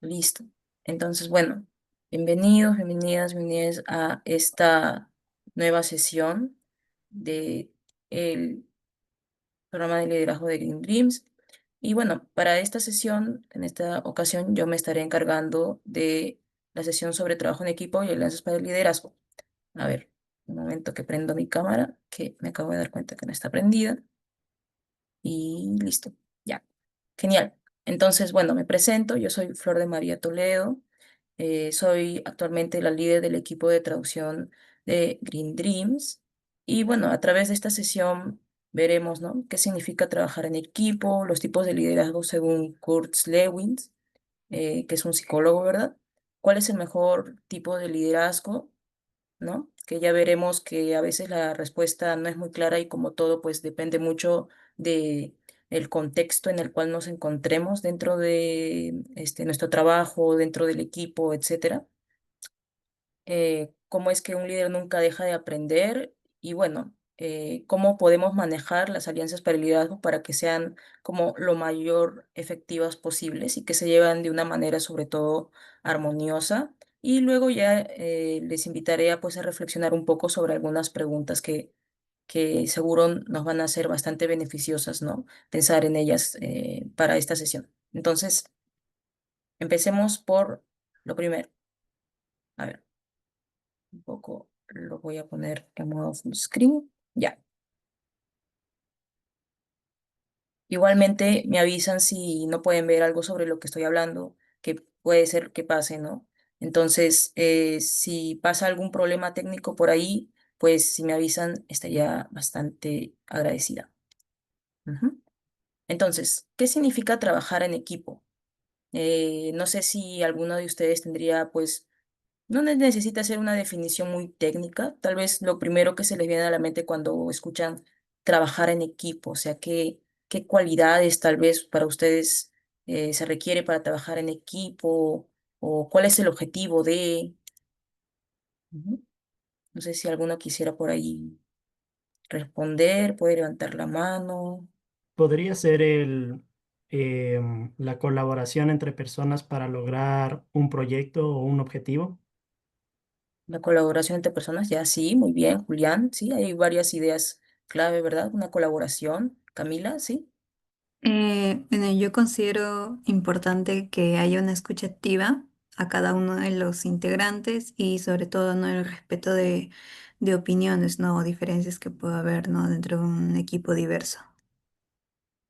Listo. Entonces, bueno, bienvenidos, bienvenidas a esta nueva sesión de el programa de liderazgo de Green Dreams. Y bueno, para esta sesión, en esta ocasión, yo me estaré encargando de la sesión sobre trabajo en equipo y alianzas para el liderazgo. A ver, un momento que prendo mi cámara, que me acabo de dar cuenta que no está prendida. Y listo, ya. Genial. Entonces, bueno, me presento, yo soy Flor de María Toledo, soy actualmente la líder del equipo de traducción de Green Dreams y bueno, a través de esta sesión veremos, ¿no? ¿Qué significa trabajar en equipo, los tipos de liderazgo según Kurt Lewin, que es un psicólogo, ¿verdad? ¿Cuál es el mejor tipo de liderazgo? ¿No? Que ya veremos que a veces la respuesta no es muy clara y como todo, pues depende mucho de el contexto en el cual nos encontremos dentro de nuestro trabajo, dentro del equipo, etcétera. Cómo es que un líder nunca deja de aprender y bueno, cómo podemos manejar las alianzas para el liderazgo para que sean como lo mayor efectivas posibles y que se llevan de una manera sobre todo armoniosa. Y luego ya les invitaré a, pues, a reflexionar un poco sobre algunas preguntas que seguro nos van a ser bastante beneficiosas, ¿no? Pensar en ellas para esta sesión. Entonces, empecemos por lo primero. A ver. Un poco lo voy a poner en modo full screen. Ya. Igualmente me avisan si no pueden ver algo sobre lo que estoy hablando, que puede ser que pase, ¿no? Entonces, si pasa algún problema técnico por ahí, pues si me avisan, estaría bastante agradecida. Ujú. Entonces, ¿qué significa trabajar en equipo? No sé si alguno de ustedes tendría, pues, no necesita ser una definición muy técnica, tal vez lo primero que se les viene a la mente cuando escuchan trabajar en equipo, o sea, qué cualidades tal vez para ustedes se requiere para trabajar en equipo o cuál es el objetivo de... Ujú. No sé si alguno quisiera por ahí responder, puede levantar la mano. Podría ser la colaboración entre personas para lograr un proyecto o un objetivo. La colaboración entre personas, ya sí, muy bien, Julián, sí, hay varias ideas clave, ¿verdad? Una colaboración, Camila, sí. Bueno, yo considero importante que haya una escucha activa a cada uno de los integrantes y sobre todo no el respeto de opiniones, ¿no? O diferencias que pueda haber, ¿no? Dentro de un equipo diverso.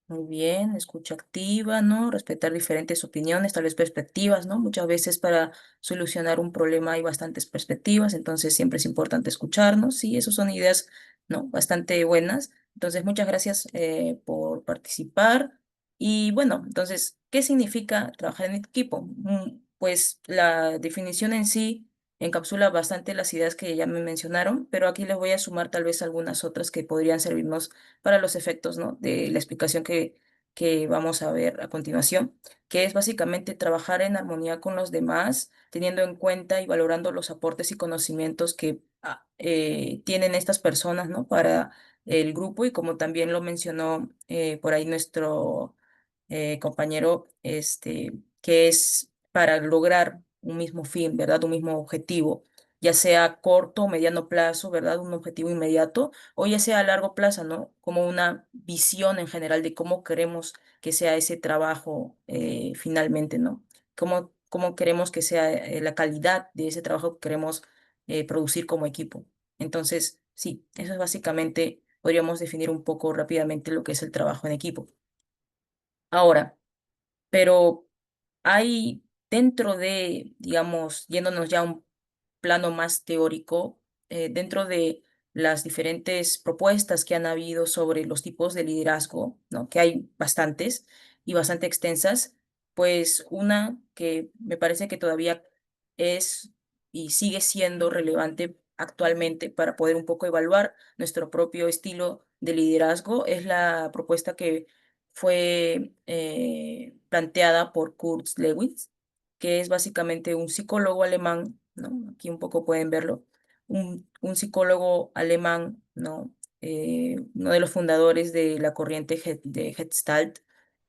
Muy bien, escucha activa, ¿no? Respetar diferentes opiniones, tal vez perspectivas, ¿no? Muchas veces para solucionar un problema hay bastantes perspectivas, entonces siempre es importante escucharnos. Sí, esas son ideas, ¿no? Bastante buenas. Entonces, muchas gracias por participar. Y bueno, entonces, ¿qué significa trabajar en equipo? Pues la definición en sí encapsula bastante las ideas que ya me mencionaron, pero aquí les voy a sumar tal vez algunas otras que podrían servirnos para los efectos, ¿no? De la explicación que vamos a ver a continuación, que es básicamente trabajar en armonía con los demás, teniendo en cuenta y valorando los aportes y conocimientos que tienen estas personas, ¿no? Para el grupo y como también lo mencionó por ahí nuestro compañero, que es para lograr un mismo fin, ¿verdad? Un mismo objetivo, ya sea corto o mediano plazo, ¿verdad? Un objetivo inmediato o ya sea a largo plazo, ¿no? Como una visión en general de cómo queremos que sea ese trabajo finalmente, ¿no? Cómo queremos que sea la calidad de ese trabajo que queremos producir como equipo. Entonces, sí, eso es básicamente, podríamos definir un poco rápidamente lo que es el trabajo en equipo. Ahora, pero hay dentro de, digamos, yéndonos ya a un plano más teórico, dentro de las diferentes propuestas que han habido sobre los tipos de liderazgo, ¿no? Que hay bastantes y bastante extensas, pues una que me parece que todavía es y sigue siendo relevante actualmente para poder un poco evaluar nuestro propio estilo de liderazgo es la propuesta que fue planteada por Kurt Lewis, que es básicamente un psicólogo alemán, ¿no? Aquí un poco pueden verlo, un psicólogo alemán, ¿no? Uno de los fundadores de la corriente de Gestalt,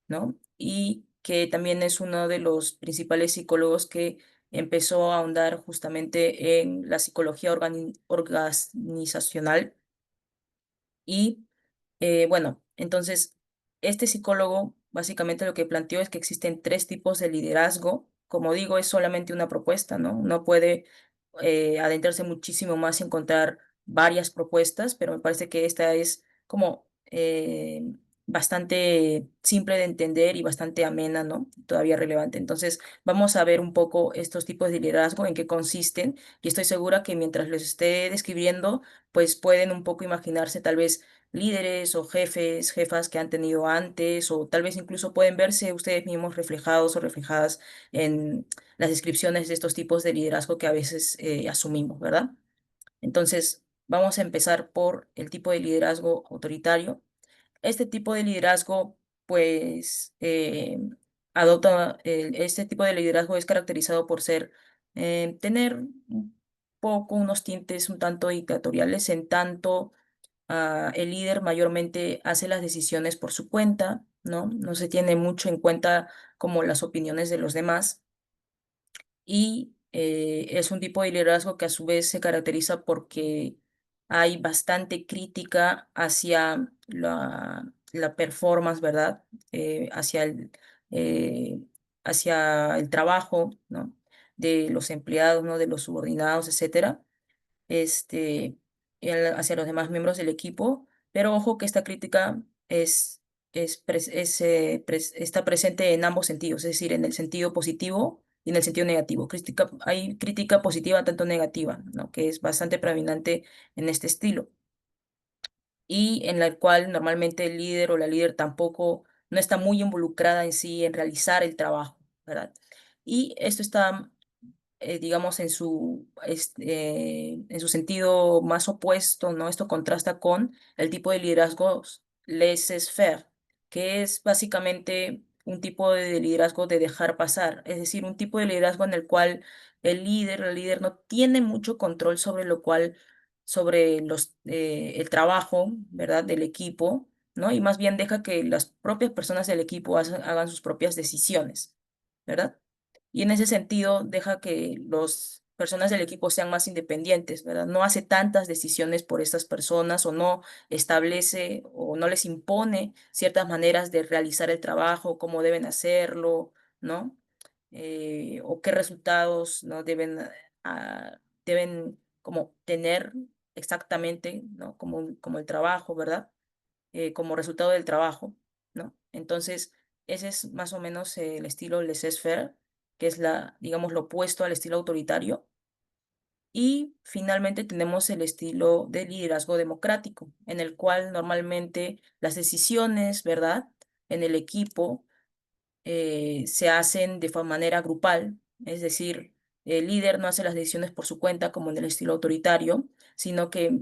¿no? Y que también es uno de los principales psicólogos que empezó a ahondar justamente en la psicología organizacional. Y bueno, entonces, este psicólogo básicamente lo que planteó es que existen tres tipos de liderazgo. Como digo, es solamente una propuesta, ¿no? No puede adentrarse muchísimo más y encontrar varias propuestas, pero me parece que esta es como bastante simple de entender y bastante amena, ¿no? Todavía relevante. Entonces, vamos a ver un poco estos tipos de liderazgo, en qué consisten, y estoy segura que mientras los esté describiendo, pues pueden un poco imaginarse tal vez líderes o jefes, jefas que han tenido antes, o tal vez incluso pueden verse ustedes mismos reflejados o reflejadas en las descripciones de estos tipos de liderazgo que a veces asumimos, ¿verdad? Entonces, vamos a empezar por el tipo de liderazgo autoritario. Este tipo de liderazgo, pues, este tipo de liderazgo es caracterizado por tener un poco unos tintes un tanto dictatoriales, en tanto el líder mayormente hace las decisiones por su cuenta, ¿no? No se tiene mucho en cuenta como las opiniones de los demás, y es un tipo de liderazgo que a su vez se caracteriza porque hay bastante crítica hacia la performance, ¿verdad? Hacia eh, hacia el trabajo, ¿no? De los empleados, ¿no? De los subordinados, etcétera, este, hacia los demás miembros del equipo, pero ojo que esta crítica está presente en ambos sentidos, es decir, en el sentido positivo y en el sentido negativo. Hay crítica positiva tanto negativa, ¿no? Que es bastante predominante en este estilo, y en la cual normalmente el líder o la líder tampoco no está muy involucrada en sí en realizar el trabajo, ¿verdad? Y esto está digamos, en su sentido más opuesto, ¿no? Esto contrasta con el tipo de liderazgo laissez-faire, que es básicamente un tipo de liderazgo de dejar pasar, es decir, un tipo de liderazgo en el cual el líder no tiene mucho control sobre el trabajo, ¿verdad? Del equipo, ¿no? Y más bien deja que las propias personas del equipo hagan sus propias decisiones, ¿verdad? Y en ese sentido deja que las personas del equipo sean más independientes, ¿verdad? No hace tantas decisiones por estas personas, o no establece o no les impone ciertas maneras de realizar el trabajo, cómo deben hacerlo, ¿no? O qué resultados no deben como tener exactamente, ¿no? Como el trabajo, ¿verdad? Como resultado del trabajo, ¿no? Entonces, ese es más o menos el estilo laissez-faire, que es digamos, lo opuesto al estilo autoritario. Y finalmente tenemos el estilo de liderazgo democrático, en el cual normalmente las decisiones, ¿verdad? En el equipo se hacen de manera grupal, es decir, el líder no hace las decisiones por su cuenta como en el estilo autoritario, sino que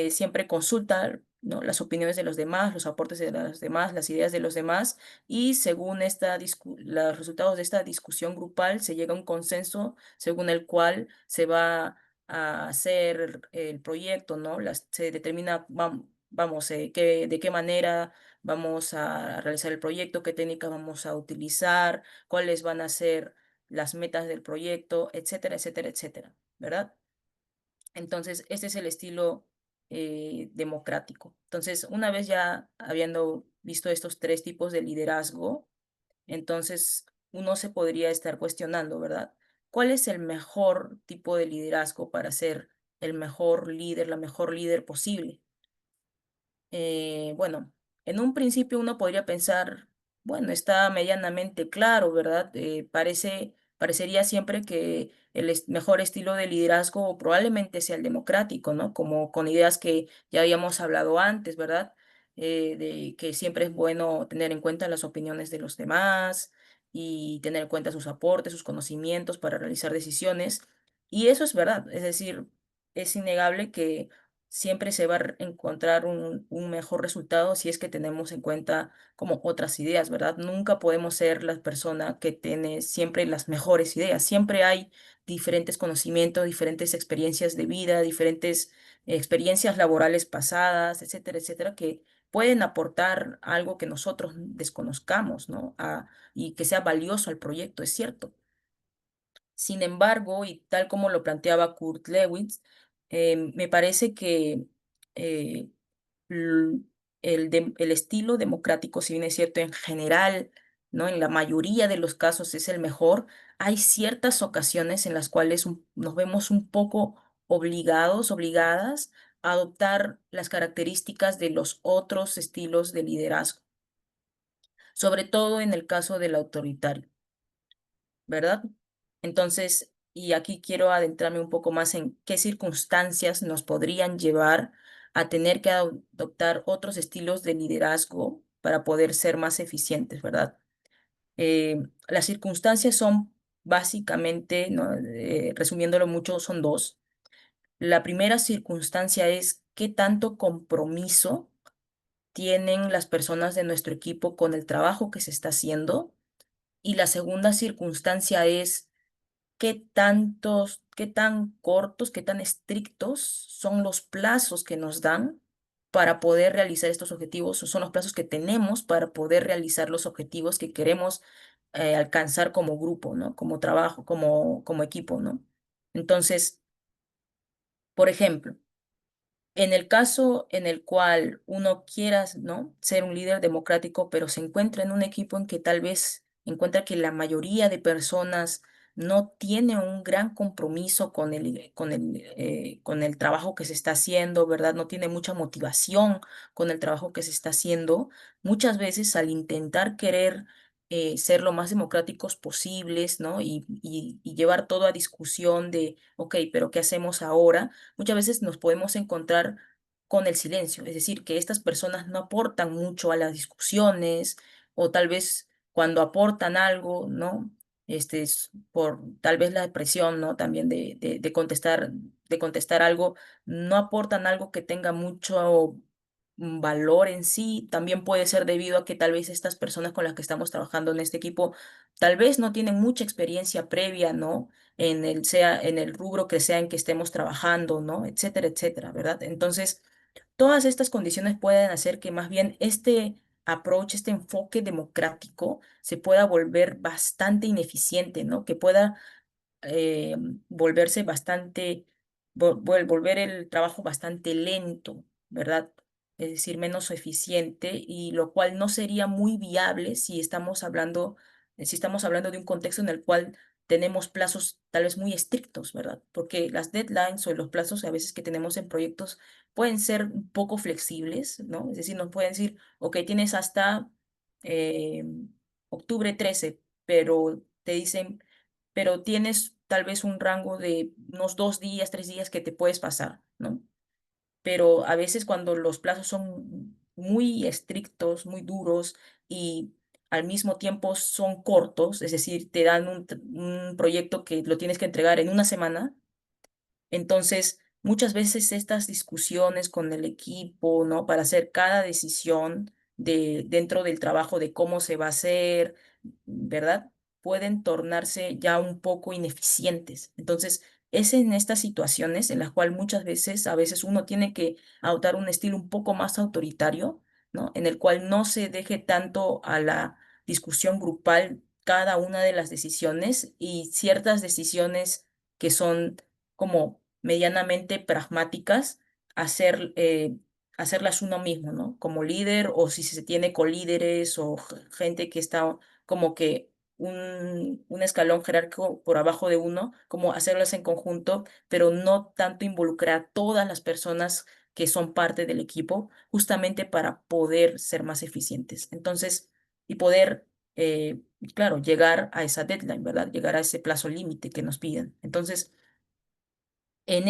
siempre consulta, ¿no? Las opiniones de los demás, los aportes de los demás, las ideas de los demás, y según los resultados de esta discusión grupal se llega a un consenso según el cual se va a hacer el proyecto, ¿no? Se determina, vamos, de qué manera vamos a realizar el proyecto, qué técnicas vamos a utilizar, cuáles van a ser las metas del proyecto, etcétera, etcétera, etcétera, ¿verdad? Entonces, este es el estilo democrático. Entonces, una vez ya habiendo visto estos tres tipos de liderazgo, entonces uno se podría estar cuestionando, ¿verdad? ¿Cuál es el mejor tipo de liderazgo para ser el mejor líder, la mejor líder posible? Bueno, en un principio uno podría pensar, bueno, está medianamente claro, ¿verdad? Parecería siempre que el mejor estilo de liderazgo probablemente sea el democrático, ¿no? Como con ideas que ya habíamos hablado antes, ¿verdad? De que siempre es bueno tener en cuenta las opiniones de los demás y tener en cuenta sus aportes, sus conocimientos para realizar decisiones. Y eso es verdad, es decir, es innegable que siempre se va a encontrar un mejor resultado si es que tenemos en cuenta como otras ideas, ¿verdad? Nunca podemos ser la persona que tiene siempre las mejores ideas. Siempre hay diferentes conocimientos, diferentes experiencias de vida, diferentes experiencias laborales pasadas, etcétera, etcétera, que pueden aportar algo que nosotros desconozcamos, ¿no? Y que sea valioso al proyecto, es cierto. Sin embargo, y tal como lo planteaba Kurt Lewis, me parece que eh, l- el estilo democrático, si bien es cierto en general, ¿no? En la mayoría de los casos es el mejor, hay ciertas ocasiones en las cuales nos vemos un poco obligados, obligadas a adoptar las características de los otros estilos de liderazgo, sobre todo en el caso del autoritario. ¿Verdad? Entonces, y aquí quiero adentrarme un poco más en qué circunstancias nos podrían llevar a tener que adoptar otros estilos de liderazgo para poder ser más eficientes, ¿verdad? Las circunstancias son básicamente, ¿no? Resumiéndolo mucho, son dos. La primera circunstancia es qué tanto compromiso tienen las personas de nuestro equipo con el trabajo que se está haciendo. Y la segunda circunstancia es qué tan cortos, qué tan estrictos son los plazos que nos dan para poder realizar estos objetivos, o son los plazos que tenemos para poder realizar los objetivos que queremos alcanzar como grupo, ¿no? Como trabajo, como equipo, ¿no? Entonces, por ejemplo, en el caso en el cual uno quiera, ¿no? Ser un líder democrático, pero se encuentra en un equipo en que tal vez encuentra que la mayoría de personas no tiene un gran compromiso con el trabajo que se está haciendo, ¿verdad? No tiene mucha motivación con el trabajo que se está haciendo. Muchas veces al intentar querer ser lo más democráticos posibles, ¿no? Y llevar todo a discusión de, ok, pero ¿qué hacemos ahora? Muchas veces nos podemos encontrar con el silencio, es decir, que estas personas no aportan mucho a las discusiones o tal vez cuando aportan algo, ¿no? Es por tal vez la presión, ¿no? También de contestar algo, no aportan algo que tenga mucho valor en sí. También puede ser debido a que tal vez estas personas con las que estamos trabajando en este equipo, tal vez no tienen mucha experiencia previa, ¿no? Sea en el rubro que sea en que estemos trabajando, ¿no? Etcétera, etcétera, ¿verdad? Entonces, todas estas condiciones pueden hacer que más bien este approach, este enfoque democrático se pueda volver bastante ineficiente, ¿no? Que pueda eh, volverse bastante, volver el trabajo bastante lento, ¿verdad? Es decir, menos eficiente y lo cual no sería muy viable si estamos hablando de un contexto en el cual tenemos plazos tal vez muy estrictos, ¿verdad? Porque las deadlines o los plazos a veces que tenemos en proyectos pueden ser un poco flexibles, ¿no? Es decir, nos pueden decir, ok, tienes hasta eh, octubre 13, pero te dicen pero tienes tal vez un rango de unos 2 días, 3 días que te puedes pasar, ¿no? Pero a veces cuando los plazos son muy estrictos, muy duros y al mismo tiempo son cortos, es decir, te dan un proyecto que lo tienes que entregar en una semana, entonces, muchas veces estas discusiones con el equipo, ¿no? Para hacer cada decisión dentro del trabajo de cómo se va a hacer, ¿verdad? Pueden tornarse ya un poco ineficientes. Entonces, es en estas situaciones en las cuales a veces uno tiene que adoptar un estilo un poco más autoritario, ¿no? En el cual no se deje tanto a la discusión grupal cada una de las decisiones y ciertas decisiones que son como medianamente pragmáticas, hacerlas uno mismo, ¿no? Como líder o si se tiene colíderes o gente que está como que un escalón jerárquico por abajo de uno, como hacerlas en conjunto, pero no tanto involucrar a todas las personas que son parte del equipo, justamente para poder ser más eficientes. Entonces, y poder, claro, llegar a esa deadline, ¿verdad? Llegar a ese plazo límite que nos piden. Entonces,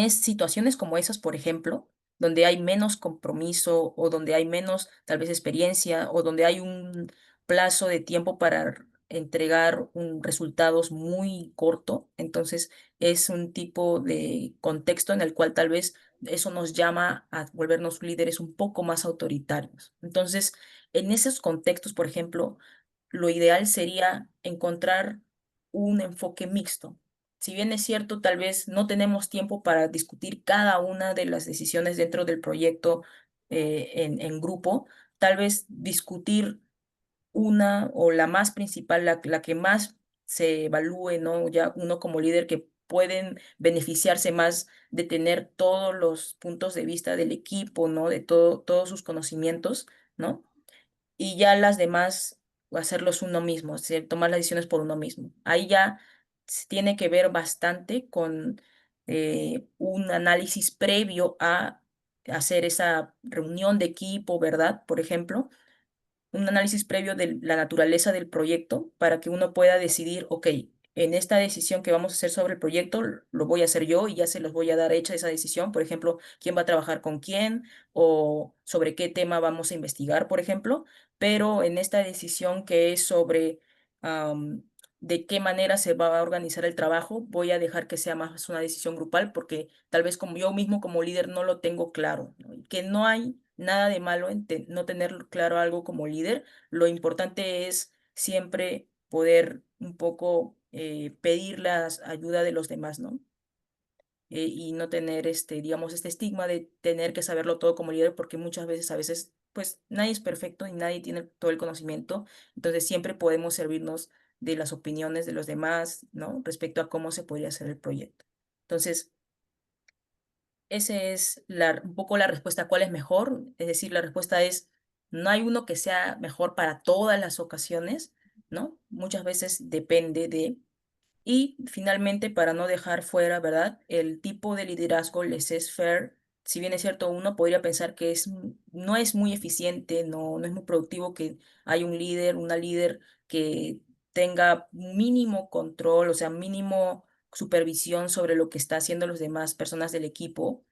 situaciones como esas, por ejemplo, donde hay menos compromiso o donde hay menos tal vez experiencia o donde hay un plazo de tiempo para entregar resultados muy corto, entonces es un tipo de contexto en el cual tal vez eso nos llama a volvernos líderes un poco más autoritarios. Entonces, en esos contextos, por ejemplo, lo ideal sería encontrar un enfoque mixto. Si bien es cierto, tal vez no tenemos tiempo para discutir cada una de las decisiones dentro del proyecto en grupo, tal vez discutir una o la más principal, la que más se evalúe, ¿no? Ya uno como líder que pueden beneficiarse más de tener todos los puntos de vista del equipo, ¿no? De todos sus conocimientos, ¿no? Y ya las demás hacerlos uno mismo, es decir, tomar las decisiones por uno mismo. Ahí ya tiene que ver bastante con un análisis previo a hacer esa reunión de equipo, ¿verdad? Por ejemplo, un análisis previo de la naturaleza del proyecto para que uno pueda decidir, ok, en esta decisión que vamos a hacer sobre el proyecto, lo voy a hacer yo y ya se los voy a dar hecha esa decisión, por ejemplo, quién va a trabajar con quién o sobre qué tema vamos a investigar, por ejemplo, pero en esta decisión que es sobre am, de qué manera se va a organizar el trabajo, voy a dejar que sea más una decisión grupal porque tal vez como yo mismo como líder no lo tengo claro, ¿no? Y que no hay nada de malo en no tener claro algo como líder. Lo importante es siempre poder un poco pedir la ayuda de los demás, ¿no? Y no tener digamos, este estigma de tener que saberlo todo como líder, porque muchas veces, a veces, pues nadie es perfecto y nadie tiene todo el conocimiento. Entonces siempre podemos servirnos de las opiniones de los demás, ¿no? Respecto a cómo se podría hacer el proyecto. Entonces, ese es un poco la respuesta, ¿cuál es mejor? Es decir, la respuesta es, no hay uno que sea mejor para todas las ocasiones, ¿no? Muchas veces depende de... Y finalmente, para no dejar fuera, ¿verdad? El tipo de liderazgo laissez-faire, si bien es cierto, uno podría pensar que no es muy eficiente, no es muy productivo que hay un líder, una líder que tenga mínimo control, o sea, mínimo supervisión sobre lo que está haciendo las demás personas del equipo.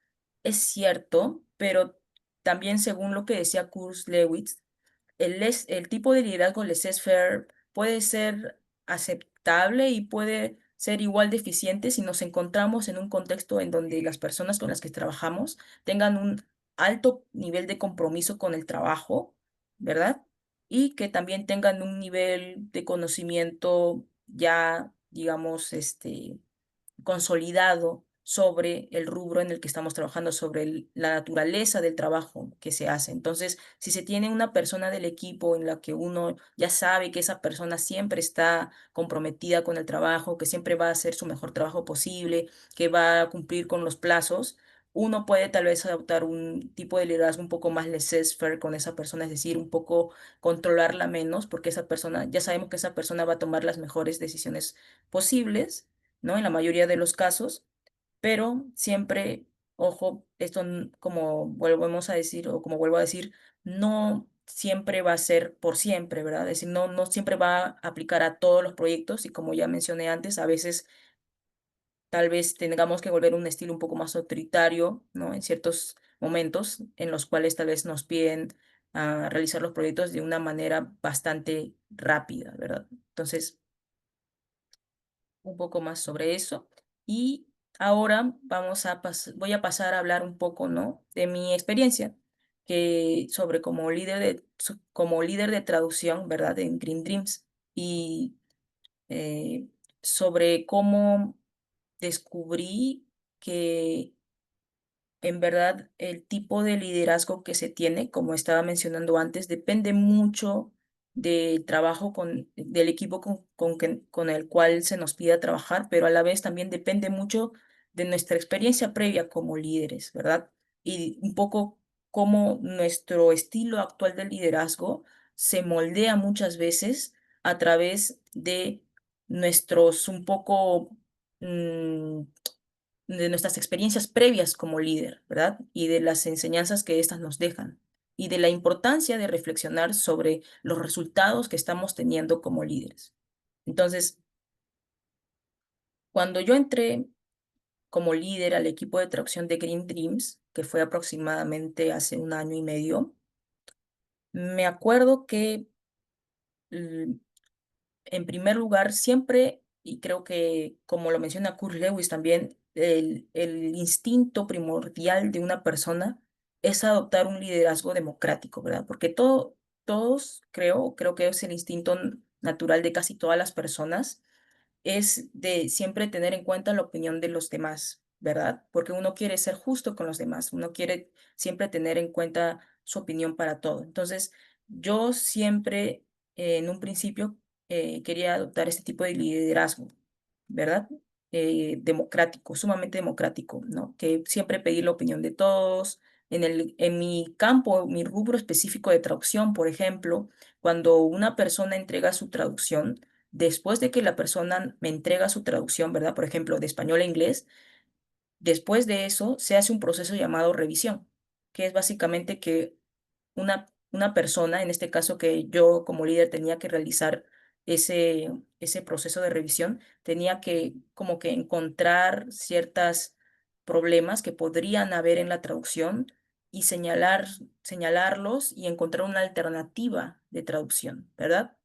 Es cierto, pero también según lo que decía Kurt Lewis, el tipo de liderazgo laissez-faire puede ser aceptable y puede ser igual de eficiente si nos encontramos en un contexto en donde las personas con las que trabajamos tengan un alto nivel de compromiso con el trabajo, ¿verdad? Y que también tengan un nivel de conocimiento ya, digamos, consolidado sobre el rubro en el que estamos trabajando, sobre la naturaleza del trabajo que se hace. Entonces, si se tiene una persona del equipo en la que uno ya sabe que esa persona siempre está comprometida con el trabajo, que siempre va a hacer su mejor trabajo posible, que va a cumplir con los plazos, uno puede tal vez adoptar un tipo de liderazgo un poco más laissez-faire con esa persona, es decir, un poco controlarla menos, porque esa persona, ya sabemos que esa persona va a tomar las mejores decisiones posibles, ¿no? En la mayoría de los casos, pero siempre, ojo, esto como volvemos a decir o como vuelvo a decir, no siempre va a ser por siempre, ¿verdad? Es decir, no siempre va a aplicar a todos los proyectos y como ya mencioné antes, a veces tal vez tengamos que volver un estilo un poco más autoritario, ¿no? En ciertos momentos en los cuales tal vez nos piden realizar los proyectos de una manera bastante rápida, ¿verdad? Entonces, un poco más sobre eso. Y ahora voy a pasar a hablar un poco, ¿no? De mi experiencia, que sobre como líder de traducción, ¿verdad? En Green Dreams y eh, sobre cómo descubrí que en verdad, el tipo de liderazgo que se tiene, como estaba mencionando antes, depende mucho del trabajo del equipo con el cual se nos pida trabajar, pero a la vez también depende mucho de nuestra experiencia previa como líderes, ¿verdad? Y un poco cómo nuestro estilo actual de liderazgo se moldea muchas veces a través de nuestros un poco de nuestras experiencias previas como líder, ¿verdad? Y de las enseñanzas que éstas nos dejan y de la importancia de reflexionar sobre los resultados que estamos teniendo como líderes. Entonces, cuando yo entré como líder al equipo de traducción de Green Dreams, que fue aproximadamente hace un año y medio, me acuerdo que mm, en primer lugar, siempre, y creo que como lo menciona Kurt Lewis también, el instinto primordial de una persona es adoptar un liderazgo democrático, ¿verdad? Porque todos, creo que es el instinto natural de casi todas las personas, es de siempre tener en cuenta la opinión de los demás, ¿verdad? Porque uno quiere ser justo con los demás, uno quiere siempre tener en cuenta su opinión para todo. Entonces, yo siempre, en un principio, quería adoptar este tipo de liderazgo, ¿verdad? Democrático, sumamente democrático, ¿no? Que siempre pedir la opinión de todos. En mi campo, mi rubro específico de traducción, por ejemplo, cuando una persona entrega su traducción, después de que la persona me entrega su traducción, ¿verdad? Por ejemplo, de español a inglés, después de eso se hace un proceso llamado revisión, que es básicamente que una persona, en este caso que yo como líder tenía que realizar ese proceso de revisión, tenía que como que encontrar ciertos problemas que podrían haber en la traducción y señalarlos y encontrar una alternativa de traducción, ¿verdad?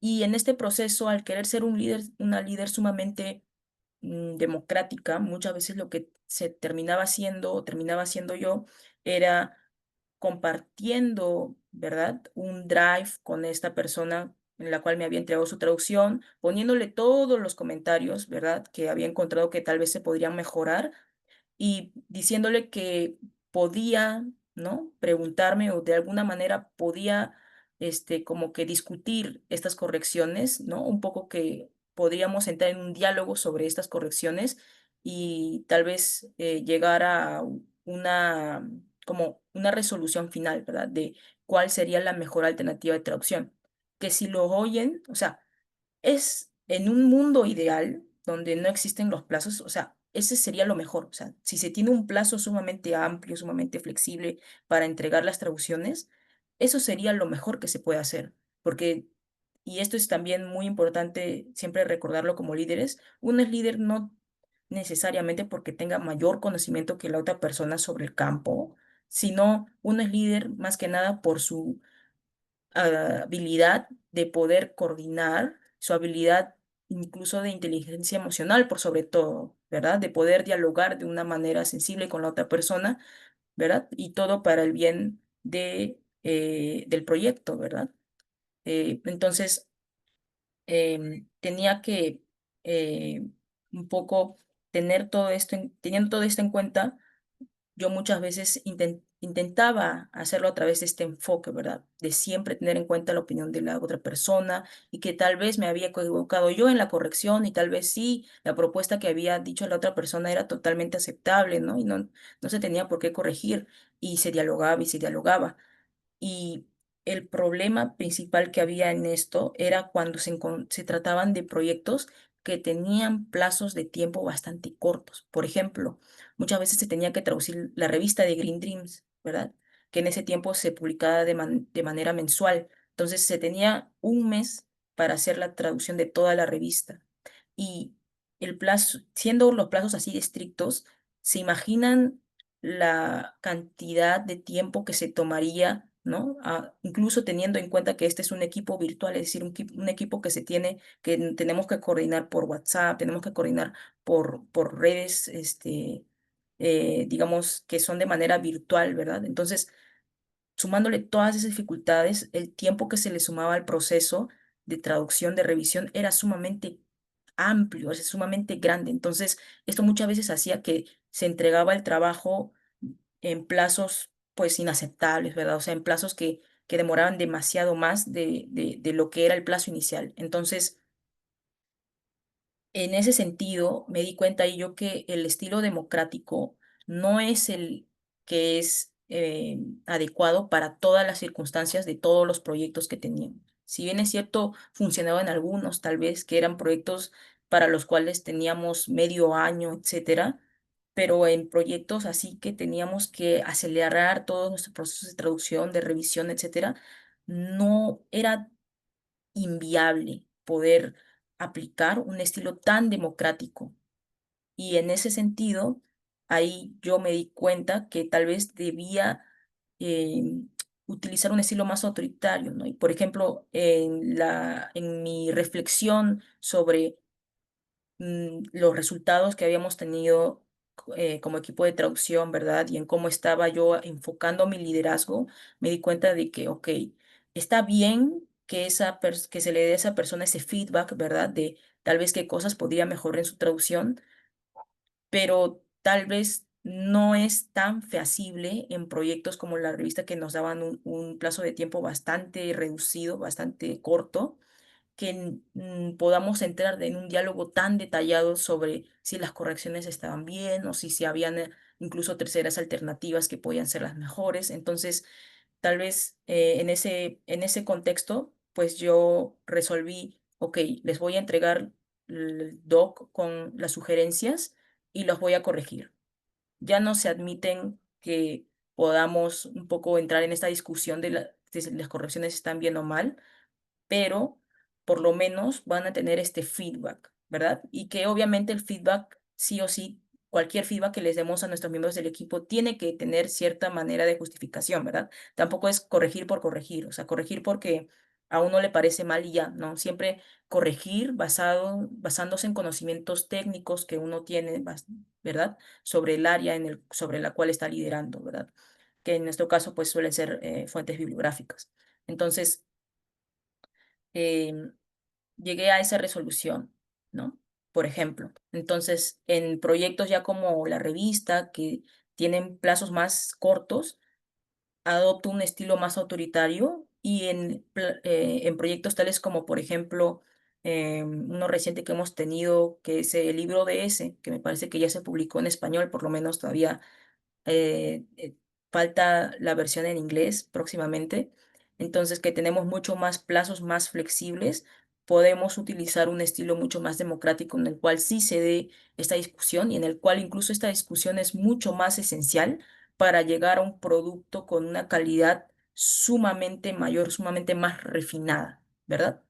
Y en este proceso, al querer ser una líder sumamente democrática, muchas veces lo que se terminaba haciendo o terminaba haciendo yo era compartiendo, ¿verdad? Un drive con esta persona en la cual me había entregado su traducción, poniéndole todos los comentarios, ¿verdad? Que había encontrado que tal vez se podrían mejorar y diciéndole que podía, ¿no? Preguntarme o de alguna manera podía, como que discutir estas correcciones, ¿no? Un poco que podríamos entrar en un diálogo sobre estas correcciones y tal vez llegar a una, como una resolución final, ¿verdad? De cuál sería la mejor alternativa de traducción. Que si lo oyen, o sea, es en un mundo ideal donde no existen los plazos, o sea, ese sería lo mejor. O sea, si se tiene un plazo sumamente amplio, sumamente flexible para entregar las traducciones, eso sería lo mejor que se puede hacer. Porque, y esto es también muy importante siempre recordarlo como líderes, uno es líder no necesariamente porque tenga mayor conocimiento que la otra persona sobre el campo, sino uno es líder más que nada por su habilidad de poder coordinar, su habilidad incluso de inteligencia emocional, por sobre todo, ¿verdad? De poder dialogar de una manera sensible con la otra persona, ¿verdad? Y todo para el bien del proyecto, ¿verdad? Entonces, tenía que eh, un poco tener todo esto, teniendo todo esto en cuenta, yo muchas veces intentaba hacerlo a través de este enfoque, ¿verdad? De siempre tener en cuenta la opinión de la otra persona y que tal vez me había equivocado yo en la corrección y tal vez sí, la propuesta que había dicho la otra persona era totalmente aceptable, ¿no? Y no se tenía por qué corregir y se dialogaba y se dialogaba. Y el problema principal que había en esto era cuando se trataban de proyectos que tenían plazos de tiempo bastante cortos. Por ejemplo, muchas veces se tenía que traducir la revista de Green Dreams, ¿verdad? Que en ese tiempo se publicaba de manera mensual. Entonces se tenía un mes para hacer la traducción de toda la revista. Y el plazo, siendo los plazos así de estrictos, ¿se imaginan la cantidad de tiempo que se tomaría, ¿no? Incluso teniendo en cuenta que este es un equipo virtual, es decir, un equipo que tenemos que coordinar por WhatsApp, tenemos que coordinar por redes, digamos, que son de manera virtual, ¿verdad? Entonces, sumándole todas esas dificultades, el tiempo que se le sumaba al proceso de traducción, de revisión, era sumamente amplio, es sumamente grande. Entonces, esto muchas veces hacía que se entregaba el trabajo en plazos pues inaceptables, ¿verdad? O sea, en plazos que demoraban demasiado más de lo que era el plazo inicial. Entonces, en ese sentido, me di cuenta y yo que el estilo democrático no es el que es adecuado para todas las circunstancias de todos los proyectos que teníamos. Si bien es cierto, funcionaba en algunos, tal vez que eran proyectos para los cuales teníamos medio año, etcétera, pero en proyectos así que teníamos que acelerar todos nuestros procesos de traducción, de revisión, etcétera, no era inviable poder aplicar un estilo tan democrático. Y en ese sentido, ahí yo me di cuenta que tal vez debía eh, utilizar un estilo más autoritario, ¿no? Y por ejemplo, en mi reflexión sobre los resultados que habíamos tenido como equipo de traducción, ¿verdad? Y en cómo estaba yo enfocando mi liderazgo, me di cuenta de que, ok, está bien que, que se le dé a esa persona ese feedback, ¿verdad? De tal vez qué cosas podría mejorar en su traducción, pero tal vez no es tan feasible en proyectos como la revista que nos daban un plazo de tiempo bastante reducido, bastante corto, que podamos entrar en un diálogo tan detallado sobre si las correcciones estaban bien o si habían incluso terceras alternativas que podían ser las mejores. Entonces, tal vez en ese contexto, pues yo resolví, ok, les voy a entregar el doc con las sugerencias y los voy a corregir. Ya no se admiten que podamos un poco entrar en esta discusión de si las correcciones están bien o mal, pero por lo menos van a tener este feedback, ¿verdad? Y que obviamente el feedback, sí o sí, cualquier feedback que les demos a nuestros miembros del equipo tiene que tener cierta manera de justificación, ¿verdad? Tampoco es corregir por corregir, o sea, corregir porque a uno le parece mal y ya, ¿no? Siempre corregir basándose en conocimientos técnicos que uno tiene, ¿verdad? Sobre el área sobre la cual está liderando, ¿verdad? Que en nuestro caso, pues suelen ser fuentes bibliográficas. Entonces, em, llegué a esa resolución, ¿no? Por ejemplo, entonces, en proyectos ya como la revista, que tienen plazos más cortos, adopto un estilo más autoritario y en proyectos tales como, por ejemplo, uno reciente que hemos tenido, que es el libro de ese, que me parece que ya se publicó en español, por lo menos todavía eh, eh, falta la versión en inglés próximamente, entonces que tenemos mucho más plazos más flexibles, podemos utilizar un estilo mucho más democrático en el cual sí se dé esta discusión y en el cual incluso esta discusión es mucho más esencial para llegar a un producto con una calidad sumamente mayor, sumamente más refinada, ¿verdad?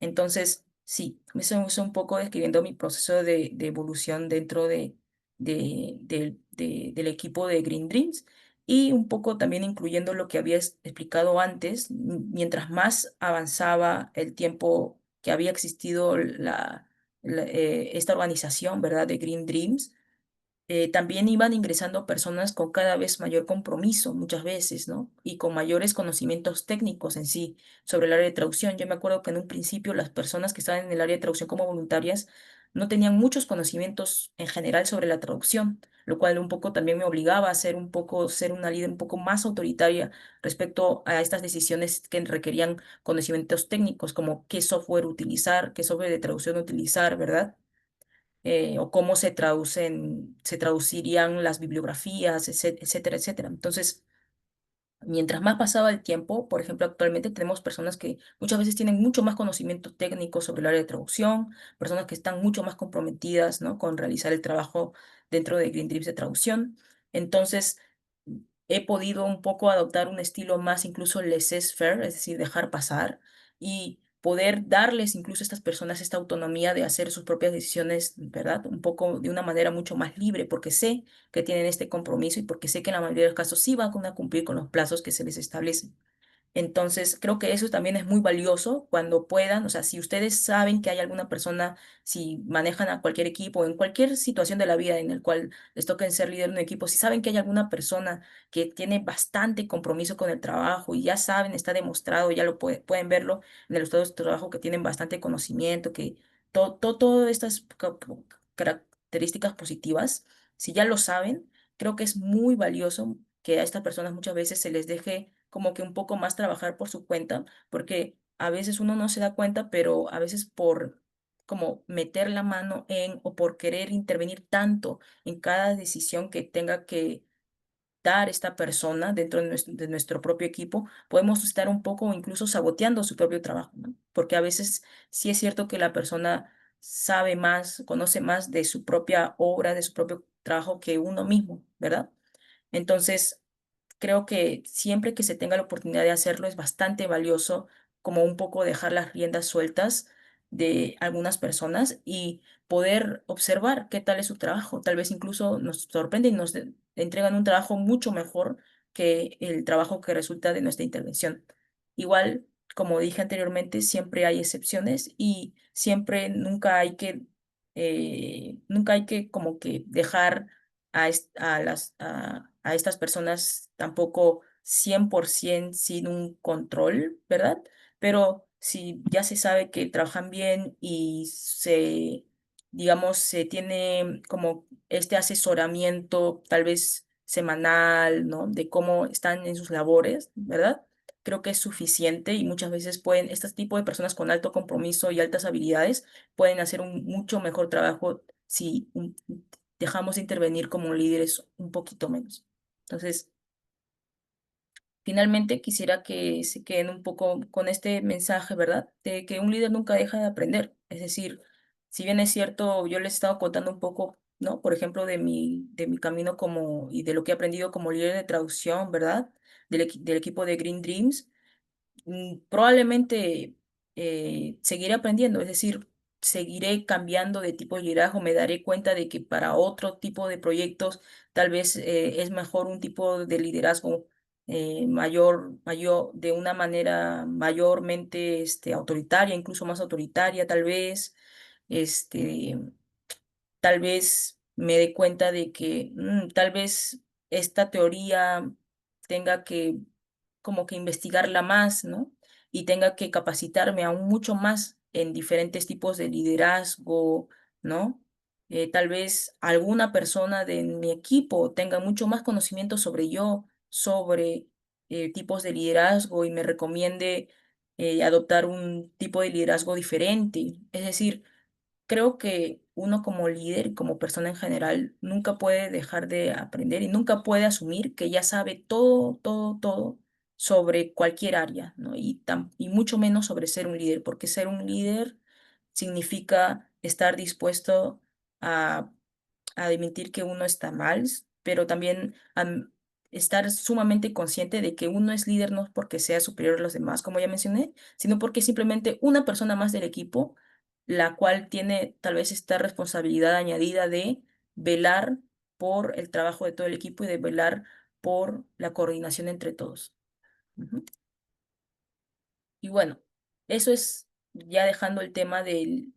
Entonces, sí, eso es un poco describiendo mi proceso de evolución dentro del equipo de Green Dreams y un poco también incluyendo lo que había explicado antes, mientras más avanzaba el tiempo que había existido esta organización, ¿verdad? De Green Dreams, también iban ingresando personas con cada vez mayor compromiso, muchas veces, ¿no? Y con mayores conocimientos técnicos en sí sobre el área de traducción. Yo me acuerdo que en un principio las personas que estaban en el área de traducción como voluntarias no tenían muchos conocimientos en general sobre la traducción, lo cual un poco también me obligaba a ser una líder un poco más autoritaria respecto a estas decisiones que requerían conocimientos técnicos, como qué software utilizar, qué software de traducción utilizar, ¿verdad? O cómo se traducirían las bibliografías, etcétera, etcétera. Entonces, mientras más pasaba el tiempo, por ejemplo, actualmente tenemos personas que muchas veces tienen mucho más conocimiento técnico sobre el área de traducción, personas que están mucho más comprometidas, ¿no? Con realizar el trabajo dentro de Green Dreams de traducción. Entonces, he podido un poco adoptar un estilo más incluso laissez-faire, es decir, dejar pasar y poder darles incluso a estas personas esta autonomía de hacer sus propias decisiones, ¿verdad? Un poco de una manera mucho más libre, porque sé que tienen este compromiso y porque sé que en la mayoría de los casos sí van a cumplir con los plazos que se les establecen. Entonces, creo que eso también es muy valioso cuando puedan, o sea, si ustedes saben que hay alguna persona, si manejan a cualquier equipo, en cualquier situación de la vida en el cual les toquen ser líder de un equipo, si saben que hay alguna persona que tiene bastante compromiso con el trabajo y ya saben, está demostrado, ya lo pueden verlo en el estado de trabajo, que tienen bastante conocimiento, que todas estas características positivas, si ya lo saben, creo que es muy valioso que a estas personas muchas veces se les deje como que un poco más trabajar por su cuenta, porque a veces uno no se da cuenta, pero a veces por como meter la mano en o por querer intervenir tanto en cada decisión que tenga que dar esta persona dentro de nuestro propio equipo, podemos estar un poco incluso saboteando su propio trabajo, ¿no? Porque a veces sí es cierto que la persona sabe más, conoce más de su propia obra, de su propio trabajo que uno mismo, ¿verdad? Entonces, creo que siempre que se tenga la oportunidad de hacerlo es bastante valioso, como un poco dejar las riendas sueltas de algunas personas y poder observar qué tal es su trabajo. Tal vez incluso nos sorprende y nos entregan un trabajo mucho mejor que el trabajo que resulta de nuestra intervención. Igual, como dije anteriormente, siempre hay excepciones y siempre nunca hay que como que dejar a estas personas tampoco 100% sin un control, ¿verdad? Pero si ya se sabe que trabajan bien y digamos, se tiene como este asesoramiento tal vez semanal, ¿no? De cómo están en sus labores, ¿verdad? Creo que es suficiente y muchas veces pueden, este tipo de personas con alto compromiso y altas habilidades pueden hacer un mucho mejor trabajo si dejamos de intervenir como líderes un poquito menos. Entonces, finalmente, quisiera que se queden un poco con este mensaje, ¿verdad? De que un líder nunca deja de aprender. Es decir, si bien es cierto, yo les he estado contando un poco, ¿no? Por ejemplo, de mi camino como y de lo que he aprendido como líder de traducción, ¿verdad? Del equipo de Green Dreams. Probablemente seguiré aprendiendo, es decir, seguiré cambiando de tipo de liderazgo, me daré cuenta de que para otro tipo de proyectos tal vez es mejor un tipo de liderazgo mayor, de una manera mayormente autoritaria, incluso más autoritaria tal vez. Este, Tal vez me dé cuenta de que tal vez esta teoría tenga que como que investigarla más, ¿no? Y tenga que capacitarme aún mucho más en diferentes tipos de liderazgo, ¿no? Tal vez alguna persona de mi equipo tenga mucho más conocimiento sobre yo, sobre tipos de liderazgo y me recomiende adoptar un tipo de liderazgo diferente. Es decir, creo que uno como líder y como persona en general nunca puede dejar de aprender y nunca puede asumir que ya sabe todo, todo, todo sobre cualquier área, ¿no? Y mucho menos sobre ser un líder, porque ser un líder significa estar dispuesto a, a admitir que uno está mal, pero también estar sumamente consciente de que uno es líder no porque sea superior a los demás, como ya mencioné, sino porque es simplemente una persona más del equipo la cual tiene tal vez esta responsabilidad añadida de velar por el trabajo de todo el equipo y de velar por la coordinación entre todos. Ujú. Y bueno, eso es ya dejando el tema del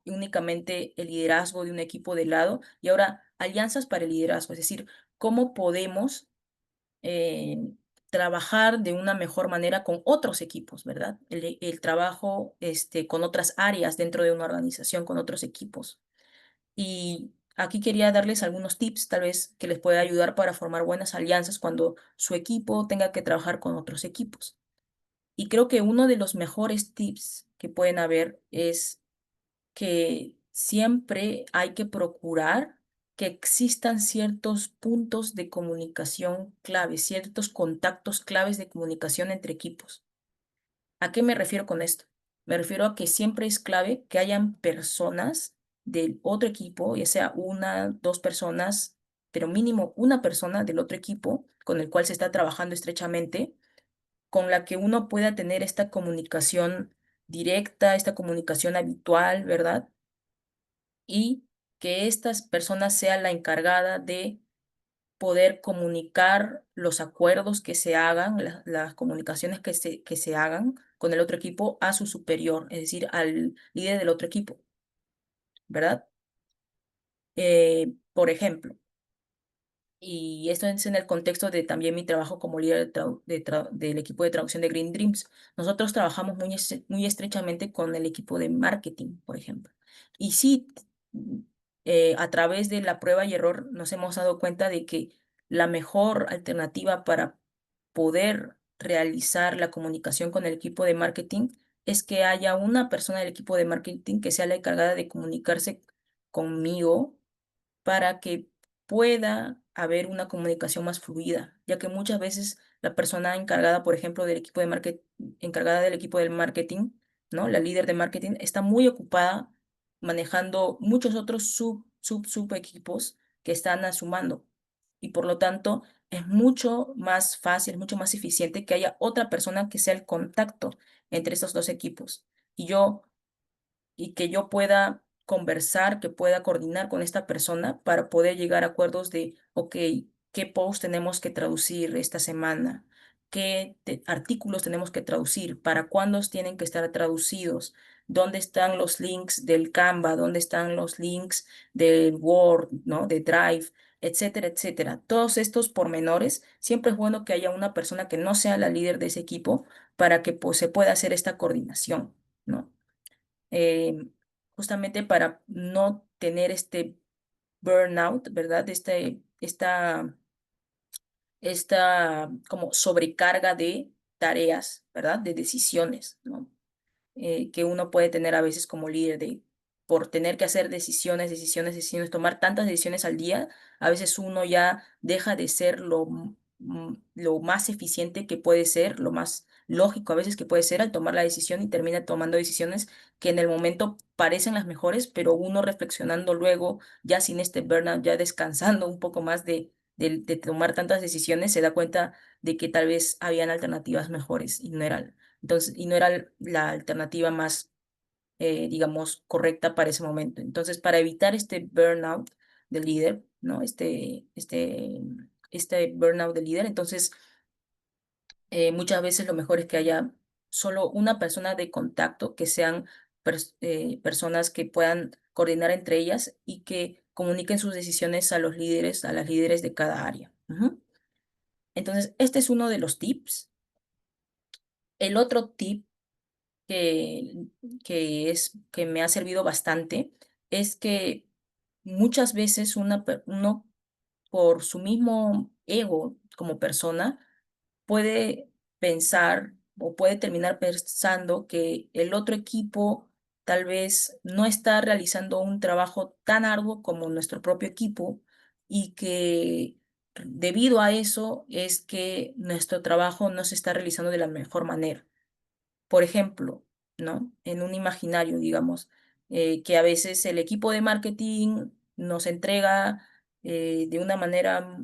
únicamente el liderazgo de un equipo de lado y ahora alianzas para el liderazgo, es decir, cómo podemos eh, trabajar de una mejor manera con otros equipos, ¿verdad? El trabajo con otras áreas dentro de una organización, con otros equipos. Y aquí quería darles algunos tips, tal vez, que les pueda ayudar para formar buenas alianzas cuando su equipo tenga que trabajar con otros equipos. Y creo que uno de los mejores tips que pueden haber es que siempre hay que procurar que existan ciertos puntos de comunicación claves, ciertos contactos claves de comunicación entre equipos. ¿A qué me refiero con esto? Me refiero a que siempre es clave que hayan personas del otro equipo, ya sea una, dos personas, pero mínimo una persona del otro equipo con el cual se está trabajando estrechamente, con la que uno pueda tener esta comunicación directa, esta comunicación habitual, ¿verdad? Y que estas personas sea la encargada de poder comunicar los acuerdos que se hagan, las comunicaciones que se hagan con el otro equipo a su superior, es decir, al líder del otro equipo, ¿verdad? Por ejemplo, y esto es en el contexto de también mi trabajo como líder del equipo de traducción de Green Dreams. Nosotros trabajamos muy estrechamente con el equipo de marketing, por ejemplo. Y sí, a través de la prueba y error nos hemos dado cuenta de que la mejor alternativa para poder realizar la comunicación con el equipo de marketing es que haya una persona del equipo de marketing que sea la encargada de comunicarse conmigo para que pueda haber una comunicación más fluida, ya que muchas veces la persona encargada, por ejemplo, del equipo de marketing, encargada del equipo del marketing, ¿no? La líder de marketing está muy ocupada manejando muchos otros sub equipos que están a su mando. Y por lo tanto, es mucho más fácil, mucho más eficiente que haya otra persona que sea el contacto entre estos dos equipos. Y que yo pueda conversar, que pueda coordinar con esta persona para poder llegar a acuerdos de, ok, ¿qué post tenemos que traducir esta semana? ¿Qué artículos tenemos que traducir? ¿Para cuándo tienen que estar traducidos? ¿Dónde están los links del Canva? ¿Dónde están los links del Word, ¿no? De Drive, etcétera, etcétera? Todos estos pormenores, siempre es bueno que haya una persona que no sea la líder de ese equipo para que pues, se pueda hacer esta coordinación, ¿no? Eh, justamente para no tener este burnout, ¿verdad? Esta como sobrecarga de tareas, ¿verdad? De decisiones, ¿no? Que uno puede tener a veces como líder de por tener que hacer decisiones, tomar tantas decisiones al día, a veces uno ya deja de ser lo más eficiente que puede ser, lo más lógico a veces que puede ser al tomar la decisión y termina tomando decisiones que en el momento parecen las mejores, pero uno reflexionando luego, ya sin este burnout, ya descansando un poco más de tomar tantas decisiones, se da cuenta de que tal vez habían alternativas mejores y no eran. Entonces, y no era la alternativa más, digamos, correcta para ese momento. Entonces, para evitar este burnout del líder, ¿no? Este burnout del líder, entonces, muchas veces lo mejor es que haya solo una persona de contacto, que sean personas que puedan coordinar entre ellas y que comuniquen sus decisiones a los líderes, a las líderes de cada área. Ujú. Entonces, este es uno de los tips. El otro tip que, que me ha servido bastante es que muchas veces uno por su mismo ego como persona puede pensar o puede terminar pensando que el otro equipo tal vez no está realizando un trabajo tan arduo como nuestro propio equipo y que debido a eso es que nuestro trabajo no se está realizando de la mejor manera. Por ejemplo, ¿no? En un imaginario, digamos, que a veces el equipo de marketing nos entrega de una manera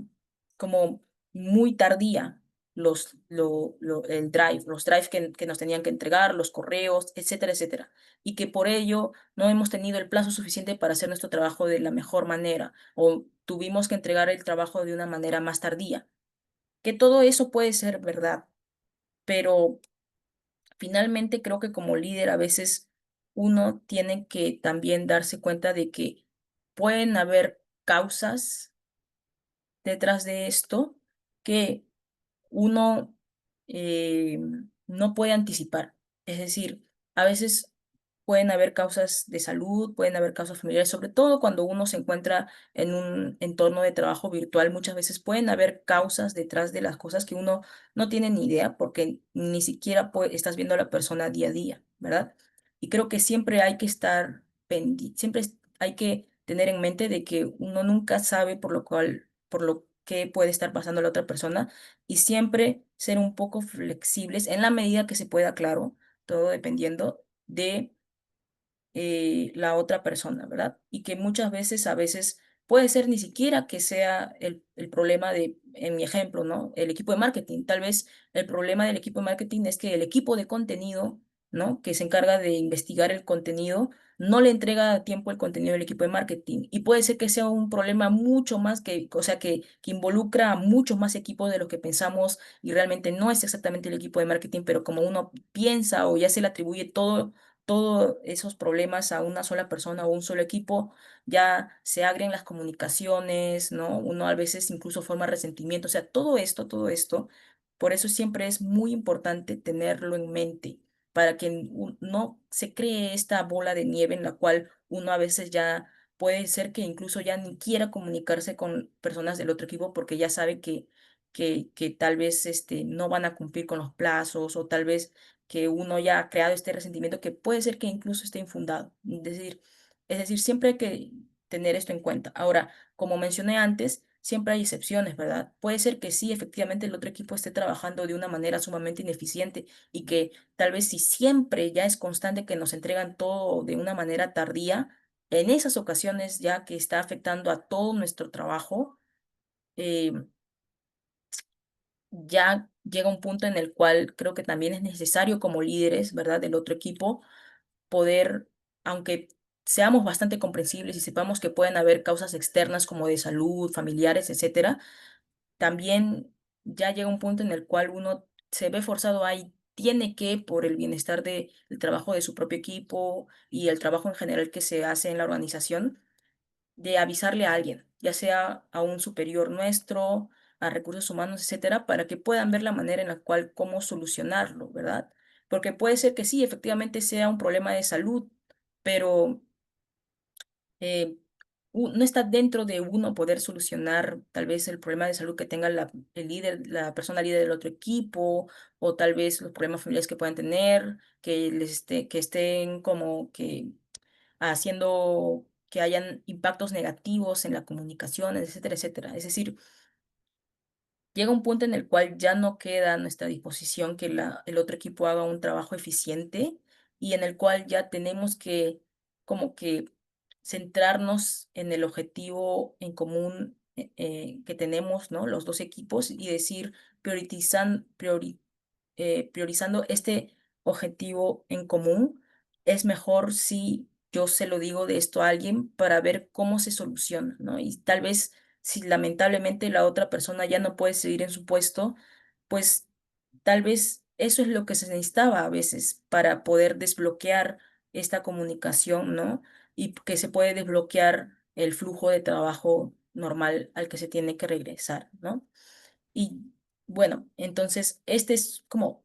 como muy tardía los drive que nos tenían que entregar, los correos, etcétera, etcétera. Y que por ello no hemos tenido el plazo suficiente para hacer nuestro trabajo de la mejor manera o tuvimos que entregar el trabajo de una manera más tardía. Que todo eso puede ser verdad, pero finalmente, creo que como líder a veces uno tiene que también darse cuenta de que pueden haber causas detrás de esto que uno eh, no puede anticipar. Es decir, a veces pueden haber causas de salud, pueden haber causas familiares, sobre todo cuando uno se encuentra en un entorno de trabajo virtual, muchas veces pueden haber causas detrás de las cosas que uno no tiene ni idea porque ni siquiera estás viendo a la persona día a día, ¿verdad? Y creo que siempre hay que estar pendiente, hay que tener en mente de que uno nunca sabe por lo que puede estar pasando a la otra persona y siempre ser un poco flexibles en la medida que se pueda, claro, todo dependiendo de la otra persona, ¿verdad? Y que muchas veces, a veces, puede ser ni siquiera que sea el problema de, en mi ejemplo, ¿no? El equipo de marketing. Tal vez el problema del equipo de marketing es que el equipo de contenido, ¿no? Que se encarga de investigar el contenido, no le entrega a tiempo el contenido del equipo de marketing. Y puede ser que sea un problema mucho más que, o sea, que involucra a muchos más equipos de lo que pensamos y realmente no es exactamente el equipo de marketing, pero como uno piensa o ya se le atribuye todos esos problemas a una sola persona o un solo equipo, ya se agrian las comunicaciones, ¿no? Uno a veces incluso forma resentimiento, o sea, todo esto, por eso siempre es muy importante tenerlo en mente, para que no se cree esta bola de nieve en la cual uno a veces ya puede ser que incluso ya ni quiera comunicarse con personas del otro equipo porque ya sabe que tal vez no van a cumplir con los plazos o tal vez que uno ya ha creado este resentimiento que puede ser que incluso esté infundado. Es decir, siempre hay que tener esto en cuenta. Ahora, como mencioné antes, siempre hay excepciones, ¿verdad? Puede ser que sí, efectivamente, el otro equipo esté trabajando de una manera sumamente ineficiente y que tal vez si siempre ya es constante que nos entregan todo de una manera tardía, en esas ocasiones ya que está afectando a todo nuestro trabajo, eh, ya llega un punto en el cual creo que también es necesario como líderes, ¿verdad?, del otro equipo, poder, aunque seamos bastante comprensibles y sepamos que pueden haber causas externas como de salud, familiares, etcétera, también ya llega un punto en el cual uno se ve forzado ahí, tiene que, por el bienestar del trabajo de su propio equipo y el trabajo en general que se hace en la organización, de avisarle a alguien, ya sea a un superior nuestro, a recursos humanos, etcétera, para que puedan ver la manera en la cual, cómo solucionarlo, ¿verdad? Porque puede ser que sí, efectivamente sea un problema de salud, pero eh, no está dentro de uno poder solucionar tal vez el problema de salud que tenga el líder, la persona líder del otro equipo, o tal vez los problemas familiares que puedan tener, que estén como que haciendo que hayan impactos negativos en la comunicación, etcétera, etcétera. Es decir, llega un punto en el cual ya no queda a nuestra disposición que el otro equipo haga un trabajo eficiente y en el cual ya tenemos que como que centrarnos en el objetivo en común que tenemos, ¿no? Los dos equipos y decir, priorizando este objetivo en común, es mejor si yo se lo digo de esto a alguien para ver cómo se soluciona, ¿no? Y tal vez si lamentablemente la otra persona ya no puede seguir en su puesto, pues tal vez eso es lo que se necesitaba a veces para poder desbloquear esta comunicación, ¿no? Y que se puede desbloquear el flujo de trabajo normal al que se tiene que regresar, ¿no? Y bueno, entonces este es como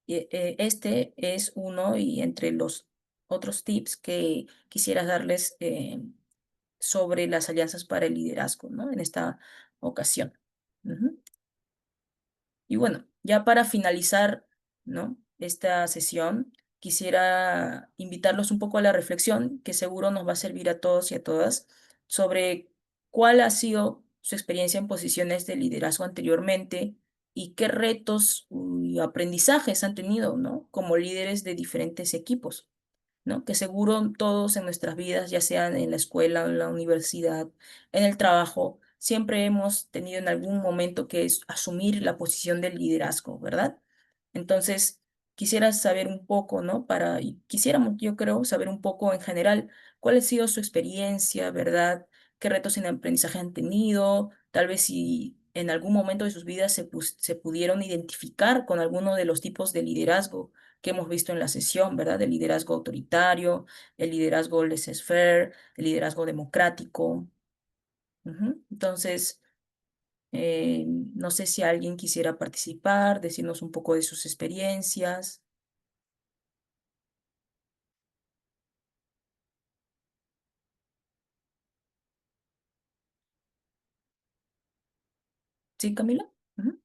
este es uno y entre los otros tips que quisiera darles sobre las alianzas para el liderazgo, ¿no? En esta ocasión. Ujú. Y bueno, ya para finalizar, ¿no? Esta sesión, quisiera invitarlos un poco a la reflexión, que seguro nos va a servir a todos y a todas, sobre cuál ha sido su experiencia en posiciones de liderazgo anteriormente y qué retos y aprendizajes han tenido, ¿no? Como líderes de diferentes equipos. ¿No? Que seguro todos en nuestras vidas, ya sean en la escuela, en la universidad, en el trabajo, siempre hemos tenido en algún momento que asumir la posición del liderazgo, ¿verdad? Entonces, quisiera saber un poco, ¿no? Y quisiéramos, yo creo, saber un poco en general cuál ha sido su experiencia, ¿verdad? ¿Qué retos en aprendizaje han tenido? Tal vez si en algún momento de sus vidas se pudieron identificar con alguno de los tipos de liderazgo que hemos visto en la sesión, ¿verdad? El liderazgo autoritario, el liderazgo laissez-faire, el liderazgo democrático. Ujú. Entonces, no sé si alguien quisiera participar, decirnos un poco de sus experiencias. ¿Sí, Camila? Ujú.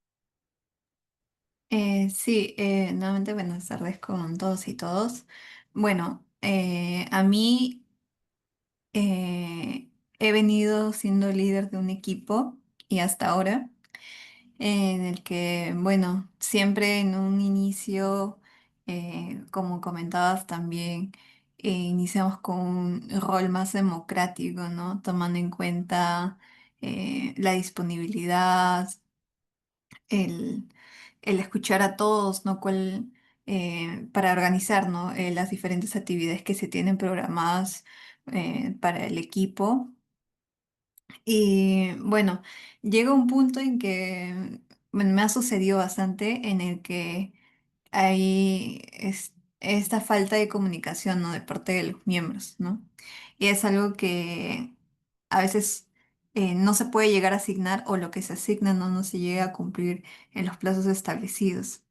Sí, nuevamente buenas tardes con todos y todos. Bueno, a mí he venido siendo líder de un equipo y hasta ahora, en el que, bueno, siempre en un inicio, como comentabas también, iniciamos con un rol más democrático, ¿no? Tomando en cuenta la disponibilidad, el, el escuchar a todos, ¿no? Para organizar, ¿no? Las diferentes actividades que se tienen programadas para el equipo. Y bueno, llega un punto en que bueno, me ha sucedido bastante en el que hay esta falta de comunicación, ¿no? De parte de los miembros, ¿no? Y es algo que a veces no se puede llegar a asignar o lo que se asigna no se llega a cumplir en los plazos establecidos.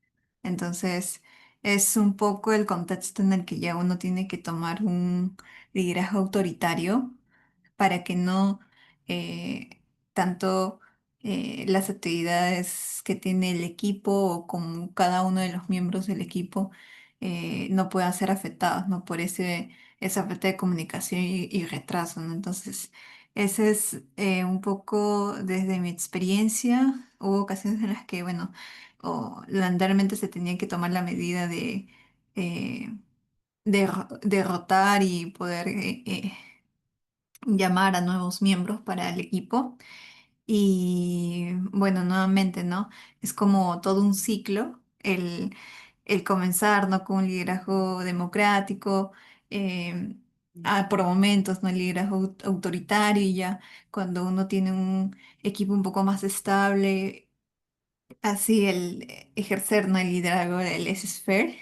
Entonces, es un poco el contexto en el que ya uno tiene que tomar un liderazgo autoritario para que no tanto las actividades que tiene el equipo o como cada uno de los miembros del equipo no puedan ser afectados, ¿no? Por esa falta de comunicación y retraso, ¿no? Entonces, ese es un poco desde mi experiencia. Hubo ocasiones en las que, bueno, lamentablemente se tenía que tomar la medida eh, de rotar y poder llamar a nuevos miembros para el equipo. Y bueno, nuevamente, ¿no? Es como todo un ciclo, el comenzar, ¿no? Con un liderazgo democrático, eh, por momentos, ¿no? El liderazgo autoritario y ya cuando uno tiene un equipo un poco más estable, así el ejercer, ¿no? El liderazgo del laissez-faire.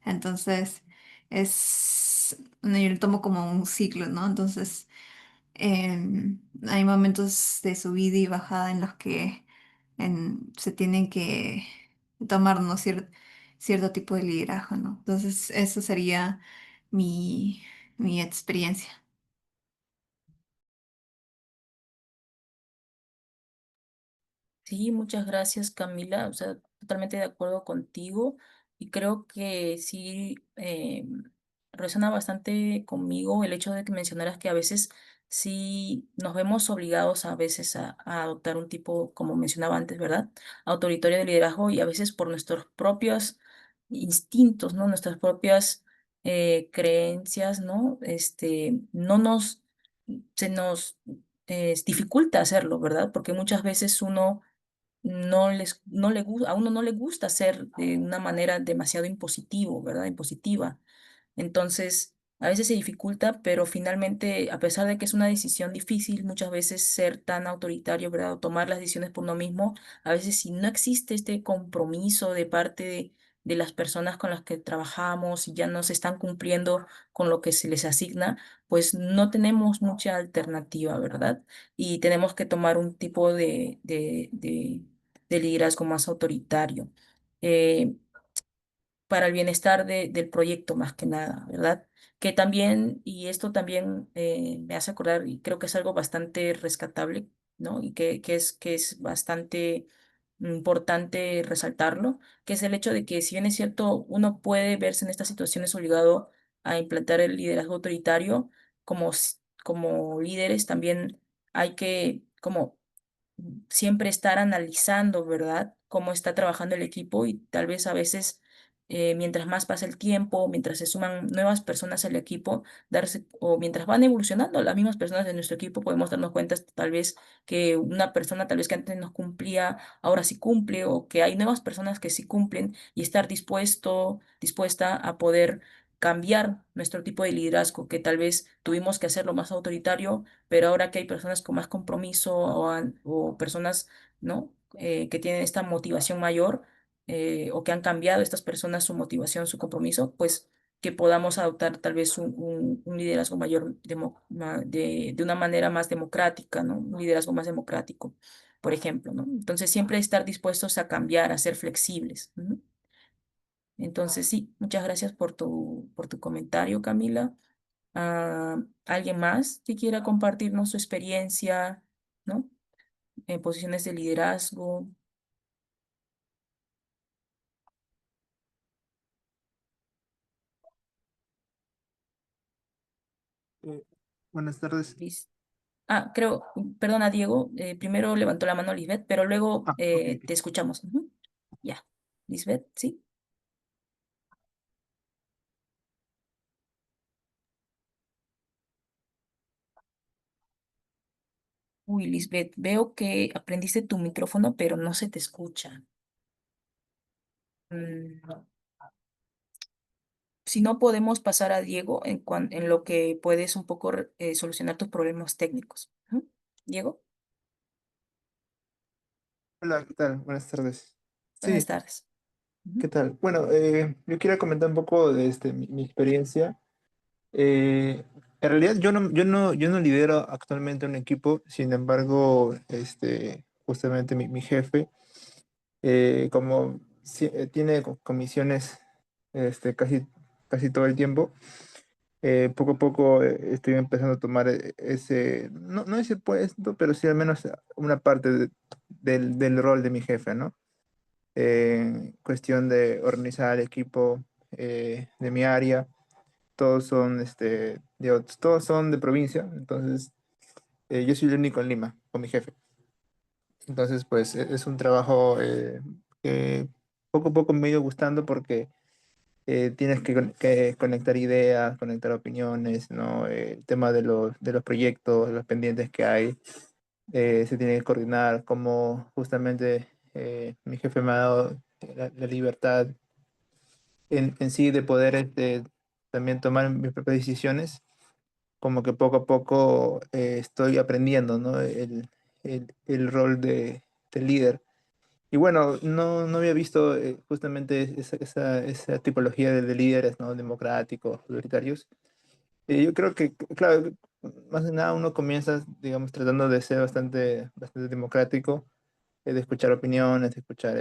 Entonces, yo lo tomo como un ciclo, ¿no? Entonces, hay momentos de subida y bajada en los que se tienen que tomar, ¿no? Cierto tipo de liderazgo, ¿no? Entonces, eso sería mi, mi experiencia. Sí, muchas gracias, Camila. O sea, totalmente de acuerdo contigo y creo que sí resuena bastante conmigo el hecho de que mencionaras que a veces sí nos vemos obligados a veces a adoptar un tipo, como mencionaba antes, ¿verdad? Autoritario de liderazgo y a veces por nuestros propios instintos, ¿no? Nuestras propias creencias, ¿no? No nos, se nos dificulta hacerlo, ¿verdad? Porque muchas veces uno no le gusta, a uno no le gusta ser de una manera demasiado impositivo, ¿verdad? Impositiva. Entonces, a veces se dificulta, pero finalmente, a pesar de que es una decisión difícil, muchas veces ser tan autoritario, ¿verdad? O tomar las decisiones por uno mismo, a veces si no existe este compromiso de parte de las personas con las que trabajamos y ya no se están cumpliendo con lo que se les asigna, pues no tenemos mucha alternativa, ¿verdad? Y tenemos que tomar un tipo de liderazgo más autoritario. Eh, para el bienestar del proyecto más que nada, ¿verdad? Que también, y esto también me hace acordar, y creo que es algo bastante rescatable, ¿no? Y que es bastante importante resaltarlo, que es el hecho de que si bien es cierto, uno puede verse en estas situaciones obligado a implantar el liderazgo autoritario, como líderes también hay que como siempre estar analizando, ¿verdad? Cómo está trabajando el equipo y tal vez a veces, mientras más pasa el tiempo, mientras se suman nuevas personas al equipo, o mientras van evolucionando las mismas personas de nuestro equipo, podemos darnos cuenta tal vez que una persona tal vez que antes no cumplía, ahora sí cumple, o que hay nuevas personas que sí cumplen y estar dispuesta a poder cambiar nuestro tipo de liderazgo, que tal vez tuvimos que hacerlo más autoritario, pero ahora que hay personas con más compromiso o personas, ¿no? Que tienen esta motivación mayor o que han cambiado estas personas su motivación, su compromiso, pues que podamos adoptar tal vez un liderazgo mayor de una manera más democrática, ¿no? Un liderazgo más democrático, por ejemplo, ¿no? Entonces siempre estar dispuestos a cambiar, a ser flexibles. ¿No? Entonces sí, muchas gracias por tu comentario, Camila. ¿Alguien más que quiera compartirnos su experiencia, ¿no? En posiciones de liderazgo? Eh, Buenas tardes. Lis- creo, perdona, Diego, primero levantó la mano Lisbeth, pero luego Ah, ok, ok. te escuchamos. Ujú. Ya, Lisbeth, ¿sí? Uy, Lisbeth, veo que aprendiste tu micrófono, pero no se te escucha. Mm, Si no, podemos pasar a Diego en lo que puedes un poco solucionar tus problemas técnicos. Ujú. Diego, Hola, ¿qué tal? Buenas tardes. buenas Sí, tardes. ¿qué Ujú. tal? Bueno, yo quiero comentar un poco de mi experiencia. En realidad yo no lidero actualmente un equipo, sin embargo, justamente mi jefe, como tiene comisiones casi todo el tiempo, poco a poco estoy empezando a tomar no ese puesto, pero sí al menos una parte del rol de mi jefe, ¿no? Cuestión de organizar el equipo de mi área. Todos son, todos son de provincia, entonces yo soy el único en Lima con mi jefe. Entonces, pues es un trabajo que poco a poco me ha ido gustando porque tienes que conectar ideas, conectar opiniones, ¿no? El tema de los proyectos, los pendientes que hay, se tiene que coordinar, como justamente mi jefe me ha dado la libertad en sí de poder también tomar mis propias decisiones, como que poco a poco estoy aprendiendo, ¿no? El rol de líder. Y bueno, no había visto justamente esa tipología de líderes, ¿no? Democráticos, autoritarios. Yo creo que, claro, más de nada uno comienza, digamos, tratando de ser bastante democrático, de escuchar opiniones, de escuchar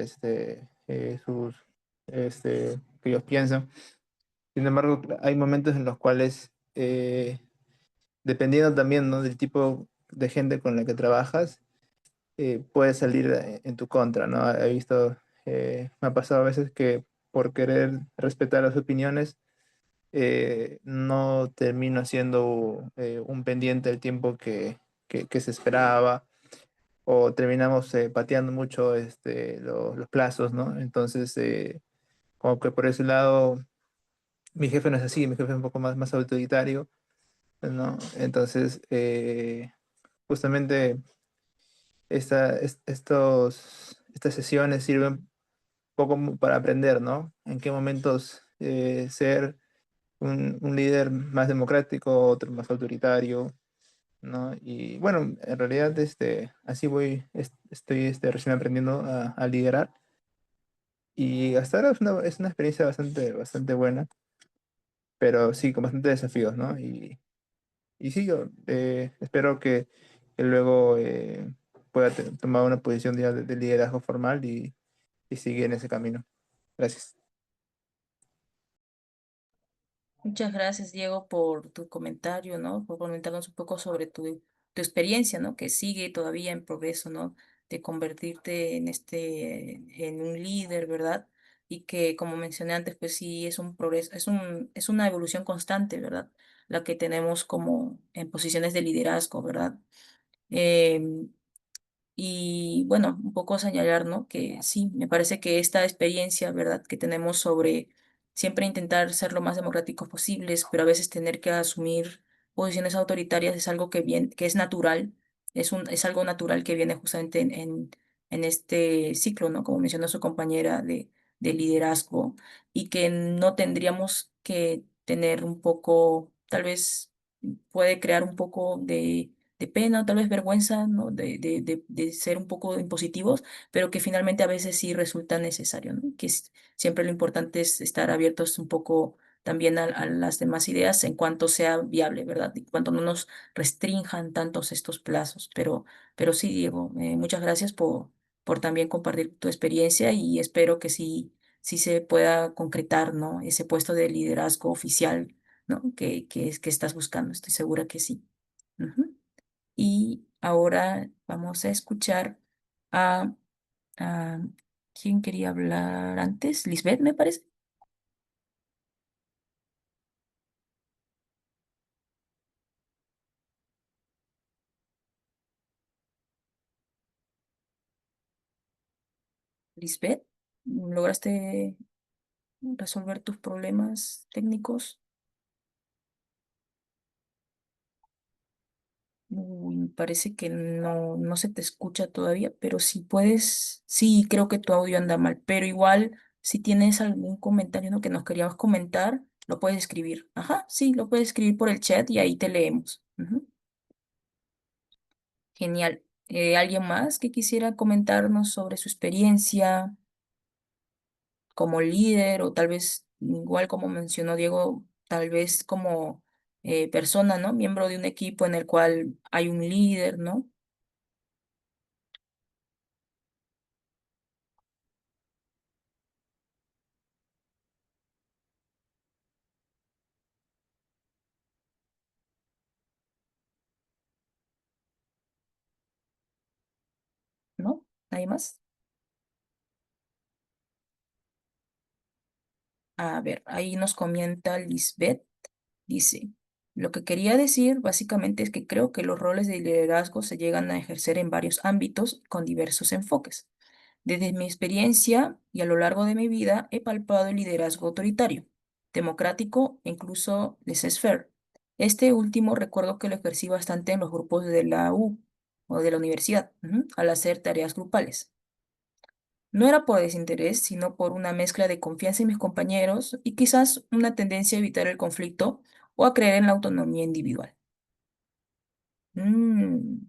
que ellos piensan. Sin embargo, hay momentos en los cuales, dependiendo también, ¿no? del tipo de gente con la que trabajas, puede salir en tu contra, ¿no? He visto, me ha pasado a veces que por querer respetar las opiniones, no termino haciendo un pendiente del tiempo que se esperaba, o terminamos pateando mucho los plazos, ¿no? Entonces, como que por ese lado, mi jefe no es así, mi jefe es un poco más autoritario, ¿no? Entonces, justamente estas sesiones sirven un poco para aprender, ¿no? En qué momentos ser un líder más democrático, otro más autoritario, ¿no? Y bueno, en realidad así estoy recién aprendiendo a liderar, y hasta ahora es una experiencia bastante buena, pero sí, con bastantes desafíos, ¿no? Y sí, yo espero que luego pueda tomar una posición ya de liderazgo formal y seguir en ese camino. Gracias. Muchas gracias, Diego, por tu comentario, ¿no? Por comentarnos un poco sobre tu experiencia, ¿no? Que sigue todavía en progreso, ¿no? De convertirte en un líder, ¿verdad? Y que, como mencioné antes, pues sí, es un progreso, es una evolución constante, ¿verdad? La que tenemos como en posiciones de liderazgo, ¿verdad? Em, y bueno, un poco señalar, ¿no? Que sí, me parece que esta experiencia, ¿verdad? Que tenemos sobre siempre intentar ser lo más democráticos posibles, pero a veces tener que asumir posiciones autoritarias es algo que es natural, es algo natural que viene justamente en este ciclo, ¿no? Como mencionó su compañera de liderazgo, y que no tendríamos que tener un poco, tal vez puede crear un poco de pena, tal vez vergüenza, ¿no? De ser un poco impositivos, pero que finalmente a veces sí resulta necesario, ¿no? Siempre lo importante es estar abiertos un poco también a las demás ideas en cuanto sea viable, ¿verdad? Y cuanto no nos restrinjan tantos estos plazos. Pero sí, Diego, muchas gracias por también compartir tu experiencia, y espero que sí se pueda concretar, ¿no? Ese puesto de liderazgo oficial, ¿no? Que estás buscando. Estoy segura que sí. Ujú. Y ahora vamos a escuchar a, a ¿quién quería hablar antes? Lisbeth, me parece. Lisbeth, ¿lograste resolver tus problemas técnicos? Uy, me parece que no se te escucha todavía, pero si puedes, sí, creo que tu audio anda mal, pero igual, si tienes algún comentario, ¿no? Que nos queríamos comentar, lo puedes escribir. Ajá, sí, lo puedes escribir por el chat y ahí te leemos. Ujú. Genial. ¿Alguien más que quisiera comentarnos sobre su experiencia como líder, o tal vez, igual como mencionó Diego, tal vez como persona, ¿no? Miembro de un equipo en el cual hay un líder, ¿no? ¿No? ¿Nadie más? A ver, ahí nos comenta Lisbeth. Dice, lo que quería decir básicamente es que creo que los roles de liderazgo se llegan a ejercer en varios ámbitos con diversos enfoques. Desde mi experiencia y a lo largo de mi vida he palpado el liderazgo autoritario, democrático e incluso laissez-faire. Este último recuerdo que lo ejercí bastante en los grupos de la U o de la universidad, al hacer tareas grupales. No era por desinterés, sino por una mezcla de confianza en mis compañeros y quizás una tendencia a evitar el conflicto o a creer en la autonomía individual. Mm,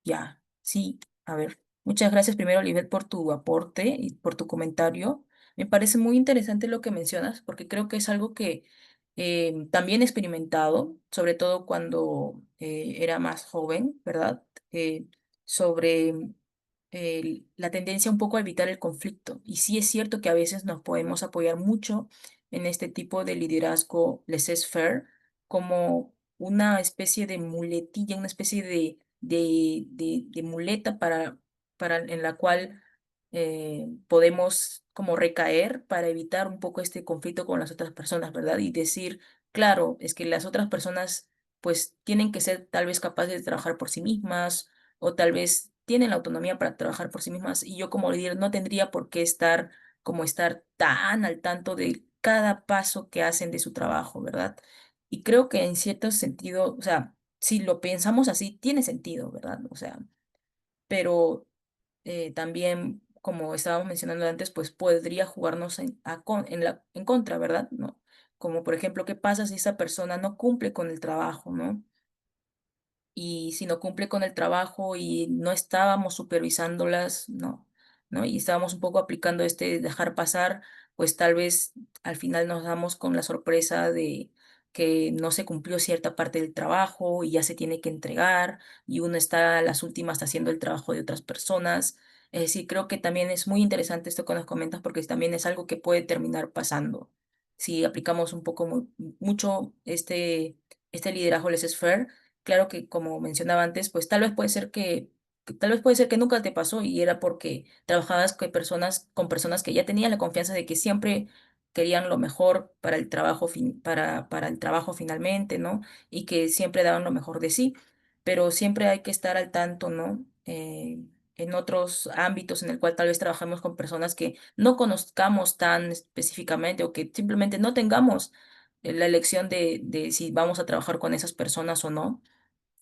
ya, sí, a ver. Muchas gracias primero, Olivet, por tu aporte y por tu comentario. Me parece muy interesante lo que mencionas, porque creo que es algo que también he experimentado, sobre todo cuando era más joven, ¿verdad? Sobre la tendencia un poco a evitar el conflicto. Y sí es cierto que a veces nos podemos apoyar mucho en este tipo de liderazgo laissez-faire como una especie de muletilla, una especie de muleta en la cual podemos como recaer para evitar un poco este conflicto con las otras personas, ¿verdad? Y decir, claro, es que las otras personas pues tienen que ser tal vez capaces de trabajar por sí mismas o tal vez tienen la autonomía para trabajar por sí mismas y yo como líder no tendría por qué estar tan al tanto de cada paso que hacen de su trabajo, ¿verdad? Y creo que en cierto sentido, o sea, si lo pensamos así, tiene sentido, ¿verdad? O sea, pero también, como estábamos mencionando antes, pues podría jugarnos en contra, ¿verdad? ¿No? Como por ejemplo, ¿qué pasa si esa persona no cumple con el trabajo, ¿no? Y si no cumple con el trabajo y no estábamos supervisándolas, no, ¿no? Y estábamos un poco aplicando este dejar pasar, pues tal vez al final nos damos con la sorpresa de que no se cumplió cierta parte del trabajo y ya se tiene que entregar y uno está a las últimas haciendo el trabajo de otras personas. Es decir, creo que también es muy interesante esto que nos comentas porque también es algo que puede terminar pasando. Si aplicamos un poco mucho este liderazgo laissez-faire. Claro que como mencionaba antes, pues tal vez puede ser que nunca te pasó y era porque trabajabas con personas que ya tenían la confianza de que siempre querían lo mejor para el trabajo para el trabajo finalmente, ¿no? Y que siempre daban lo mejor de sí, pero siempre hay que estar al tanto, ¿no? En otros ámbitos en el cual tal vez trabajamos con personas que no conozcamos tan específicamente o que simplemente no tengamos la elección de si vamos a trabajar con esas personas o no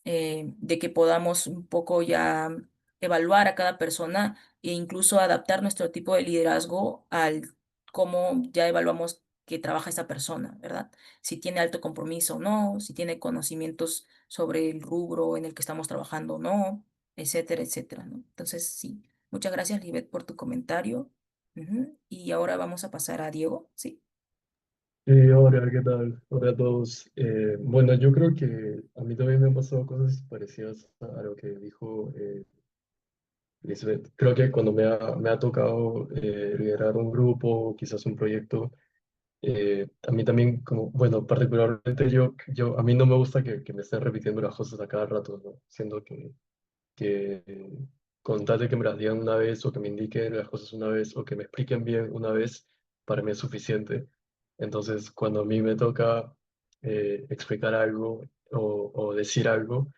de que podamos un poco ya evaluar a cada persona e incluso adaptar nuestro tipo de liderazgo al cómo ya evaluamos que trabaja esa persona, ¿verdad? Si tiene alto compromiso o no, si tiene conocimientos sobre el rubro en el que estamos trabajando o no, etcétera, etcétera, ¿no? Entonces, sí, muchas gracias, Libet, por tu comentario. Ujú. Y ahora vamos a pasar a Diego, ¿sí? Hola, ¿qué tal? Hola a todos. Bueno, yo creo que a mí también me han pasado cosas parecidas a lo que dijo Lisbeth. Creo que cuando me ha tocado liderar un grupo, quizás un proyecto, a mí también, como, bueno, particularmente a mí no me gusta que me estén repitiendo las cosas a cada rato, ¿no? Siendo que con tal de que me las digan una vez o que me indiquen las cosas una vez o que me expliquen bien una vez, para mí es suficiente. Entonces, cuando a mí me toca explicar algo o decir algo,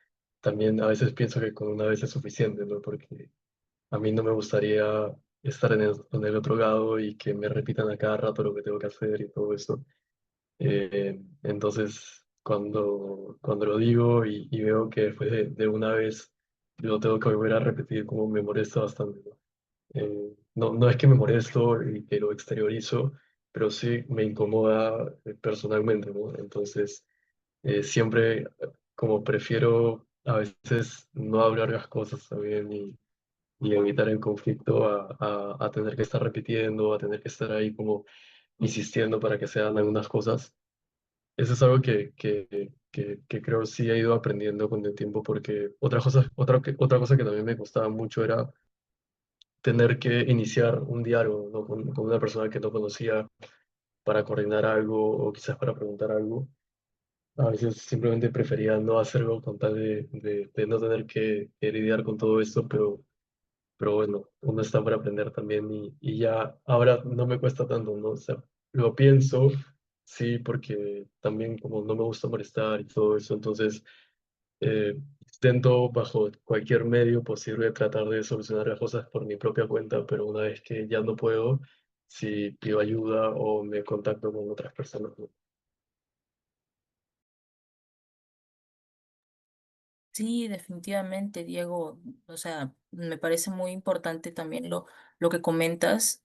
también a veces pienso que con una vez es suficiente, ¿no? Porque a mí no me gustaría estar en el otro lado y que me repitan a cada rato lo que tengo que hacer y todo eso. Entonces, cuando lo digo y veo que después de una vez lo tengo que volver a repetir, como me molesta bastante, ¿no? No es que me molesto y que lo exteriorizo, pero sí me incomoda personalmente, ¿no? Entonces, siempre como prefiero a veces no hablar las cosas también y evitar el conflicto a tener que estar repitiendo, a tener que estar ahí como insistiendo para que sean algunas cosas. Eso es algo que creo sí he ido aprendiendo con el tiempo, porque otra cosa que también me costaba mucho era tener que iniciar un diálogo, ¿no? Con una persona que no conocía para coordinar algo o quizás para preguntar algo. A veces simplemente prefería no hacerlo con tal de no tener que lidiar con todo esto, pero bueno, uno está para aprender también y ya ahora no me cuesta tanto, ¿no? O sea, lo pienso, sí, porque también como no me gusta molestar y todo eso, entonces intento bajo cualquier medio posible tratar de solucionar las cosas por mi propia cuenta, pero una vez que ya no puedo, sí pido ayuda o me contacto con otras personas, ¿no? Sí, definitivamente, Diego. O sea, me parece muy importante también lo que comentas.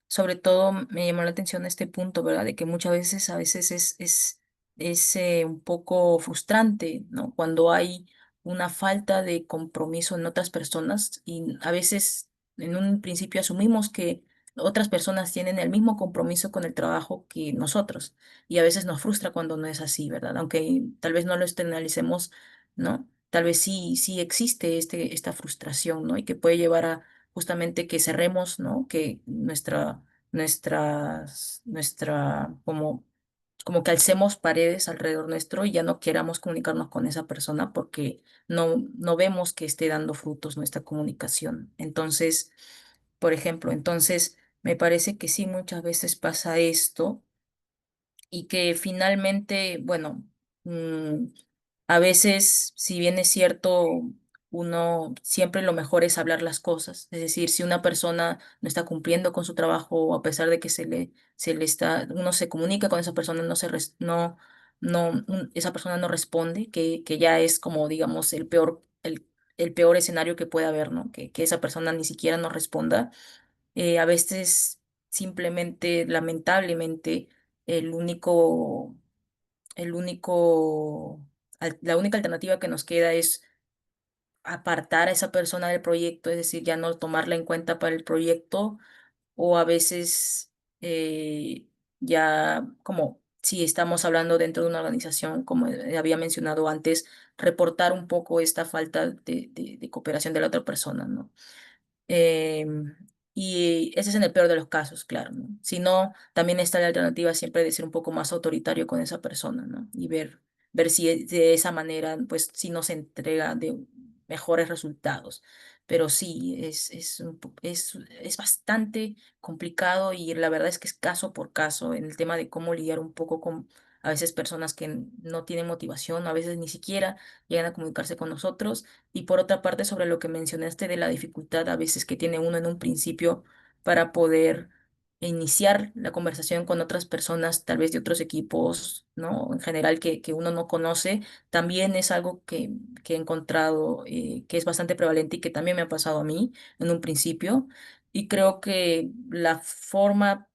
Sobre todo me llamó la atención este punto, ¿verdad? De que muchas veces, a veces es un poco frustrante, ¿no? Cuando hay una falta de compromiso en otras personas y a veces en un principio asumimos que otras personas tienen el mismo compromiso con el trabajo que nosotros y a veces nos frustra cuando no es así, ¿verdad? Aunque tal vez no lo externalicemos, ¿no? Tal vez sí existe esta frustración, ¿no? Y que puede llevar a justamente que cerremos, ¿no? Que nuestra como como que alcemos paredes alrededor nuestro y ya no queramos comunicarnos con esa persona porque no vemos que esté dando frutos nuestra comunicación. Entonces, por ejemplo, entonces me parece que sí, muchas veces pasa esto y que finalmente, bueno, mm, a veces, si bien es cierto, uno siempre lo mejor es hablar las cosas. Es decir, si una persona no está cumpliendo con su trabajo, a pesar de que se le está, uno se comunica con esa persona, esa persona no responde, que ya es como, digamos, el peor escenario que puede haber, ¿no? Que esa persona ni siquiera nos responda. A veces, simplemente, lamentablemente, el único, el único, la única alternativa que nos queda es apartar a esa persona del proyecto, es decir, ya no tomarla en cuenta para el proyecto, o a veces eh, ya como si estamos hablando dentro de una organización, como había mencionado antes, reportar un poco esta falta de cooperación de la otra persona, ¿no? Em, y ese es en el peor de los casos, claro, ¿no? Si no, también está la alternativa siempre de ser un poco más autoritario con esa persona, ¿no? Y ver si de esa manera, pues, si nos entrega de mejores resultados. Pero sí, es bastante complicado y la verdad es que es caso por caso en el tema de cómo lidiar un poco con a veces personas que no tienen motivación, a veces ni siquiera llegan a comunicarse con nosotros y por otra parte, sobre lo que mencionaste de la dificultad a veces que tiene uno en un principio para poder iniciar la conversación con otras personas, tal vez de otros equipos, ¿no? En general que uno no conoce, también es algo que he encontrado que es bastante prevalente y que también me ha pasado a mí en un principio. Y creo que la forma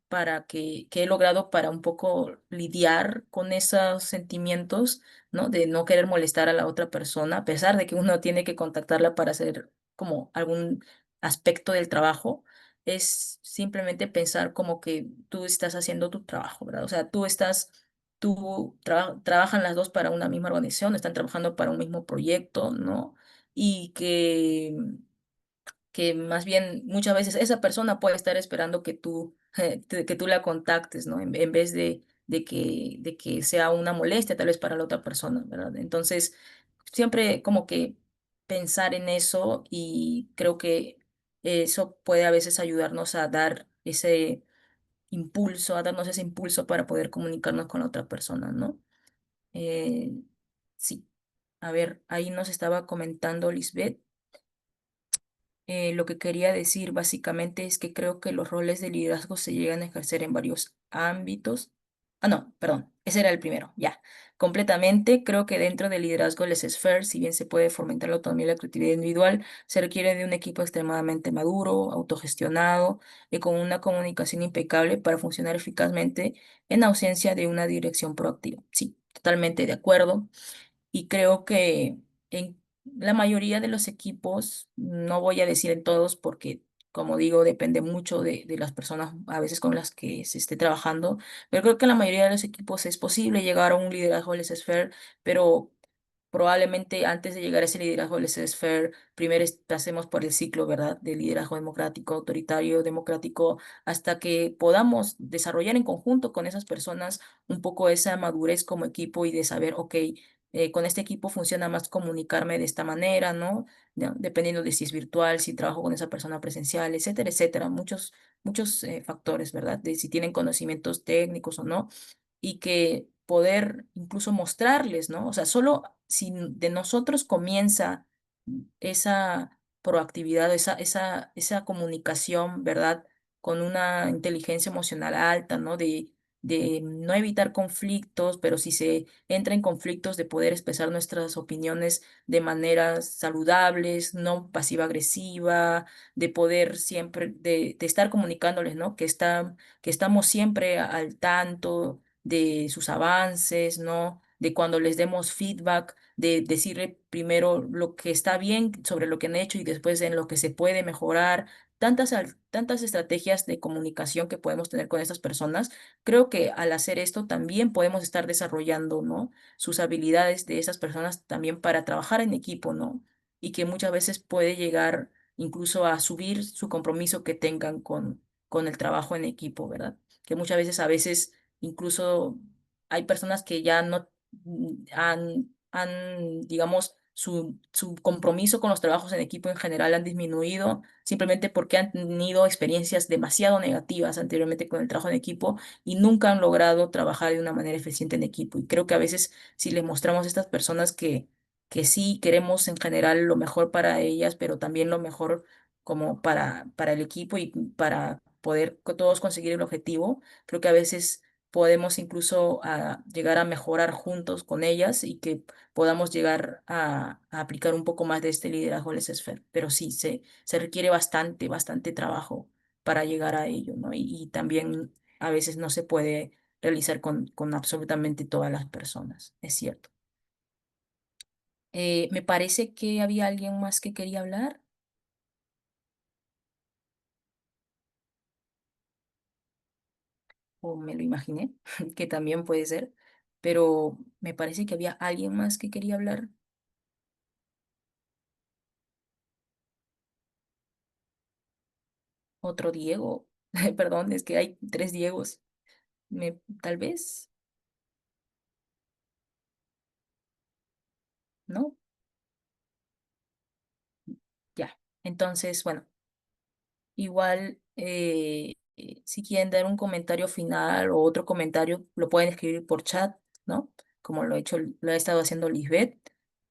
que he logrado para un poco lidiar con esos sentimientos, ¿no? De no querer molestar a la otra persona, a pesar de que uno tiene que contactarla para hacer como algún aspecto del trabajo, es simplemente pensar como que tú estás haciendo tu trabajo, ¿verdad? O sea, trabajan las dos para una misma organización, están trabajando para un mismo proyecto, ¿no? Y que más bien muchas veces esa persona puede estar esperando que tú, que tú la contactes, ¿no? En vez de que sea una molestia tal vez para la otra persona, ¿verdad? Entonces, siempre como que pensar en eso y creo que eso puede a veces ayudarnos a dar ese impulso, a darnos ese impulso para poder comunicarnos con la otra persona, ¿no? Eh, sí, a ver, ahí nos estaba comentando Lisbeth. Lo que quería decir básicamente es que creo que los roles de liderazgo se llegan a ejercer en varios ámbitos. Ah, no, perdón, ese era el primero, ya. Completamente, creo que dentro del liderazgo les sphere, si bien se puede fomentar la autonomía y la creatividad individual, se requiere de un equipo extremadamente maduro, autogestionado y con una comunicación impecable para funcionar eficazmente en ausencia de una dirección proactiva. Sí, totalmente de acuerdo. Y creo que en la mayoría de los equipos, no voy a decir en todos porque, como digo, depende mucho de las personas a veces con las que se esté trabajando, pero creo que en la mayoría de los equipos es posible llegar a un liderazgo laissez-faire, pero probablemente antes de llegar a ese liderazgo laissez-faire, primero pasemos por el ciclo, ¿verdad?, de liderazgo democrático, autoritario, democrático, hasta que podamos desarrollar en conjunto con esas personas un poco esa madurez como equipo y de saber, ok, con este equipo funciona más comunicarme de esta manera, ¿no? Dependiendo de si es virtual, si trabajo con esa persona presencial, etcétera, etcétera. Muchos factores, ¿verdad? De si tienen conocimientos técnicos o no. Y que poder incluso mostrarles, ¿no? O sea, solo si de nosotros comienza esa proactividad, esa comunicación, ¿verdad? Con una inteligencia emocional alta, ¿no? De no evitar conflictos, pero si se entra en conflictos, de poder expresar nuestras opiniones de maneras saludables, no pasiva-agresiva, de poder siempre, de estar comunicándoles, ¿no? Que estamos siempre al tanto de sus avances, ¿no? De cuando les demos feedback, de decirle primero lo que está bien sobre lo que han hecho y después en lo que se puede mejorar. Tantas estrategias de comunicación que podemos tener con estas personas. Creo que al hacer esto también podemos estar desarrollando, ¿no? Sus habilidades de esas personas también para trabajar en equipo, ¿no? Y que muchas veces puede llegar incluso a subir su compromiso que tengan con el trabajo en equipo, ¿verdad? Que muchas veces, a veces, incluso hay personas que ya no digamos, su compromiso con los trabajos en equipo en general han disminuido simplemente porque han tenido experiencias demasiado negativas anteriormente con el trabajo en equipo y nunca han logrado trabajar de una manera eficiente en equipo. Y creo que a veces si les mostramos a estas personas que sí queremos en general lo mejor para ellas, pero también lo mejor como para el equipo y para poder todos conseguir el objetivo, creo que a veces podemos incluso llegar a mejorar juntos con ellas y que podamos llegar a aplicar un poco más de este liderazgo laissez-faire. Pero sí, se requiere bastante, bastante trabajo para llegar a ello, ¿no? Y también a veces no se puede realizar con absolutamente todas las personas, es cierto. Me parece que había alguien más que quería hablar, o me lo imaginé, que también puede ser, pero me parece que había alguien más que quería hablar. Otro Diego. Perdón, es que hay tres Diegos. Tal vez, ¿no? Ya. Entonces, bueno, igual, si quieren dar un comentario final o otro comentario, lo pueden escribir por chat, ¿no? Como lo ha estado haciendo Lisbeth.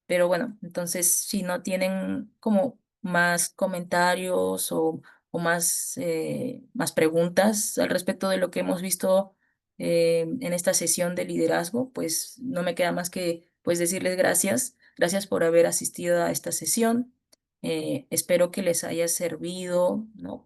Pero bueno, entonces, si no tienen como más comentarios o más preguntas al respecto de lo que hemos visto en esta sesión de liderazgo, pues no me queda más que pues decirles gracias. Gracias por haber asistido a esta sesión. Espero que les haya servido, ¿no?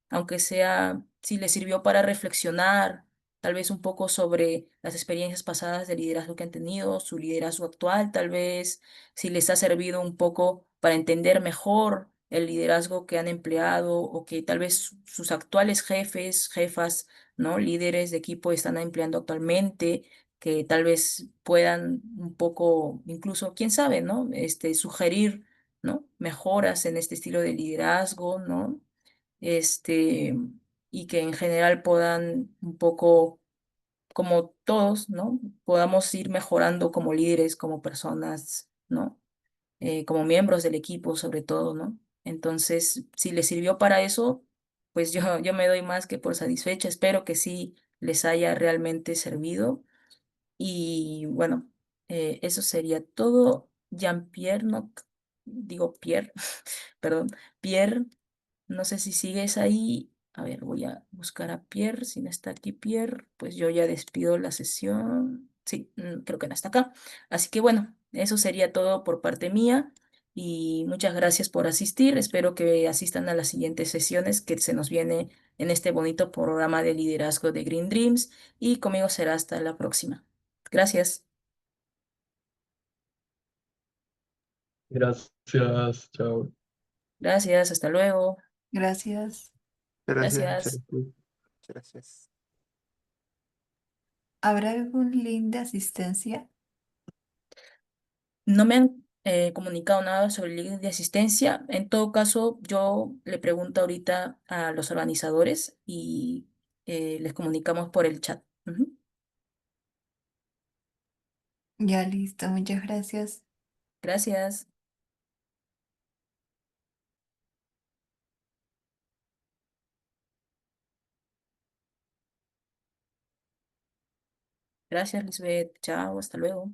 Aunque sea, si les sirvió para reflexionar, tal vez un poco sobre las experiencias pasadas de liderazgo que han tenido, su liderazgo actual, tal vez, si les ha servido un poco para entender mejor el liderazgo que han empleado o que tal vez sus actuales jefes, jefas, ¿no? Líderes de equipo están empleando actualmente, que tal vez puedan un poco, incluso, quién sabe, ¿no? Sugerir, ¿no? Mejoras en este estilo de liderazgo, ¿no? Este, y que en general puedan un poco, como todos, ¿no? Podamos ir mejorando como líderes, como personas, ¿no? Como miembros del equipo, sobre todo, ¿no? Entonces, si les sirvió para eso, pues yo me doy más que por satisfecha. Espero que sí les haya realmente servido. Y bueno, eso sería todo. Jean-Pierre, no, digo Pierre, perdón, Pierre, no sé si sigues ahí. A ver, voy a buscar a Pierre. Si no está aquí Pierre, pues yo ya despido la sesión. Sí, creo que no está acá. Así que bueno, eso sería todo por parte mía. Y muchas gracias por asistir. Espero que asistan a las siguientes sesiones que se nos viene en este bonito programa de liderazgo de Green Dreams. Y conmigo será hasta la próxima. Gracias. Gracias, chao. Gracias. Hasta luego. Gracias. Gracias, Gracias. Charity. Gracias. ¿Habrá algún link de asistencia? No me han comunicado nada sobre el link de asistencia. En todo caso, yo le pregunto ahorita a los organizadores y les comunicamos por el chat. Ujú. Ya listo, muchas gracias. Gracias. Gracias, Lisbeth. Chao, hasta luego.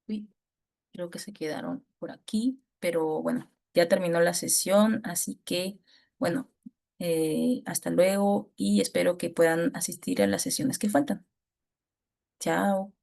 Uy, creo que se quedaron por aquí, pero bueno, ya terminó la sesión, así que bueno, hasta luego y espero que puedan asistir a las sesiones que faltan. Chao.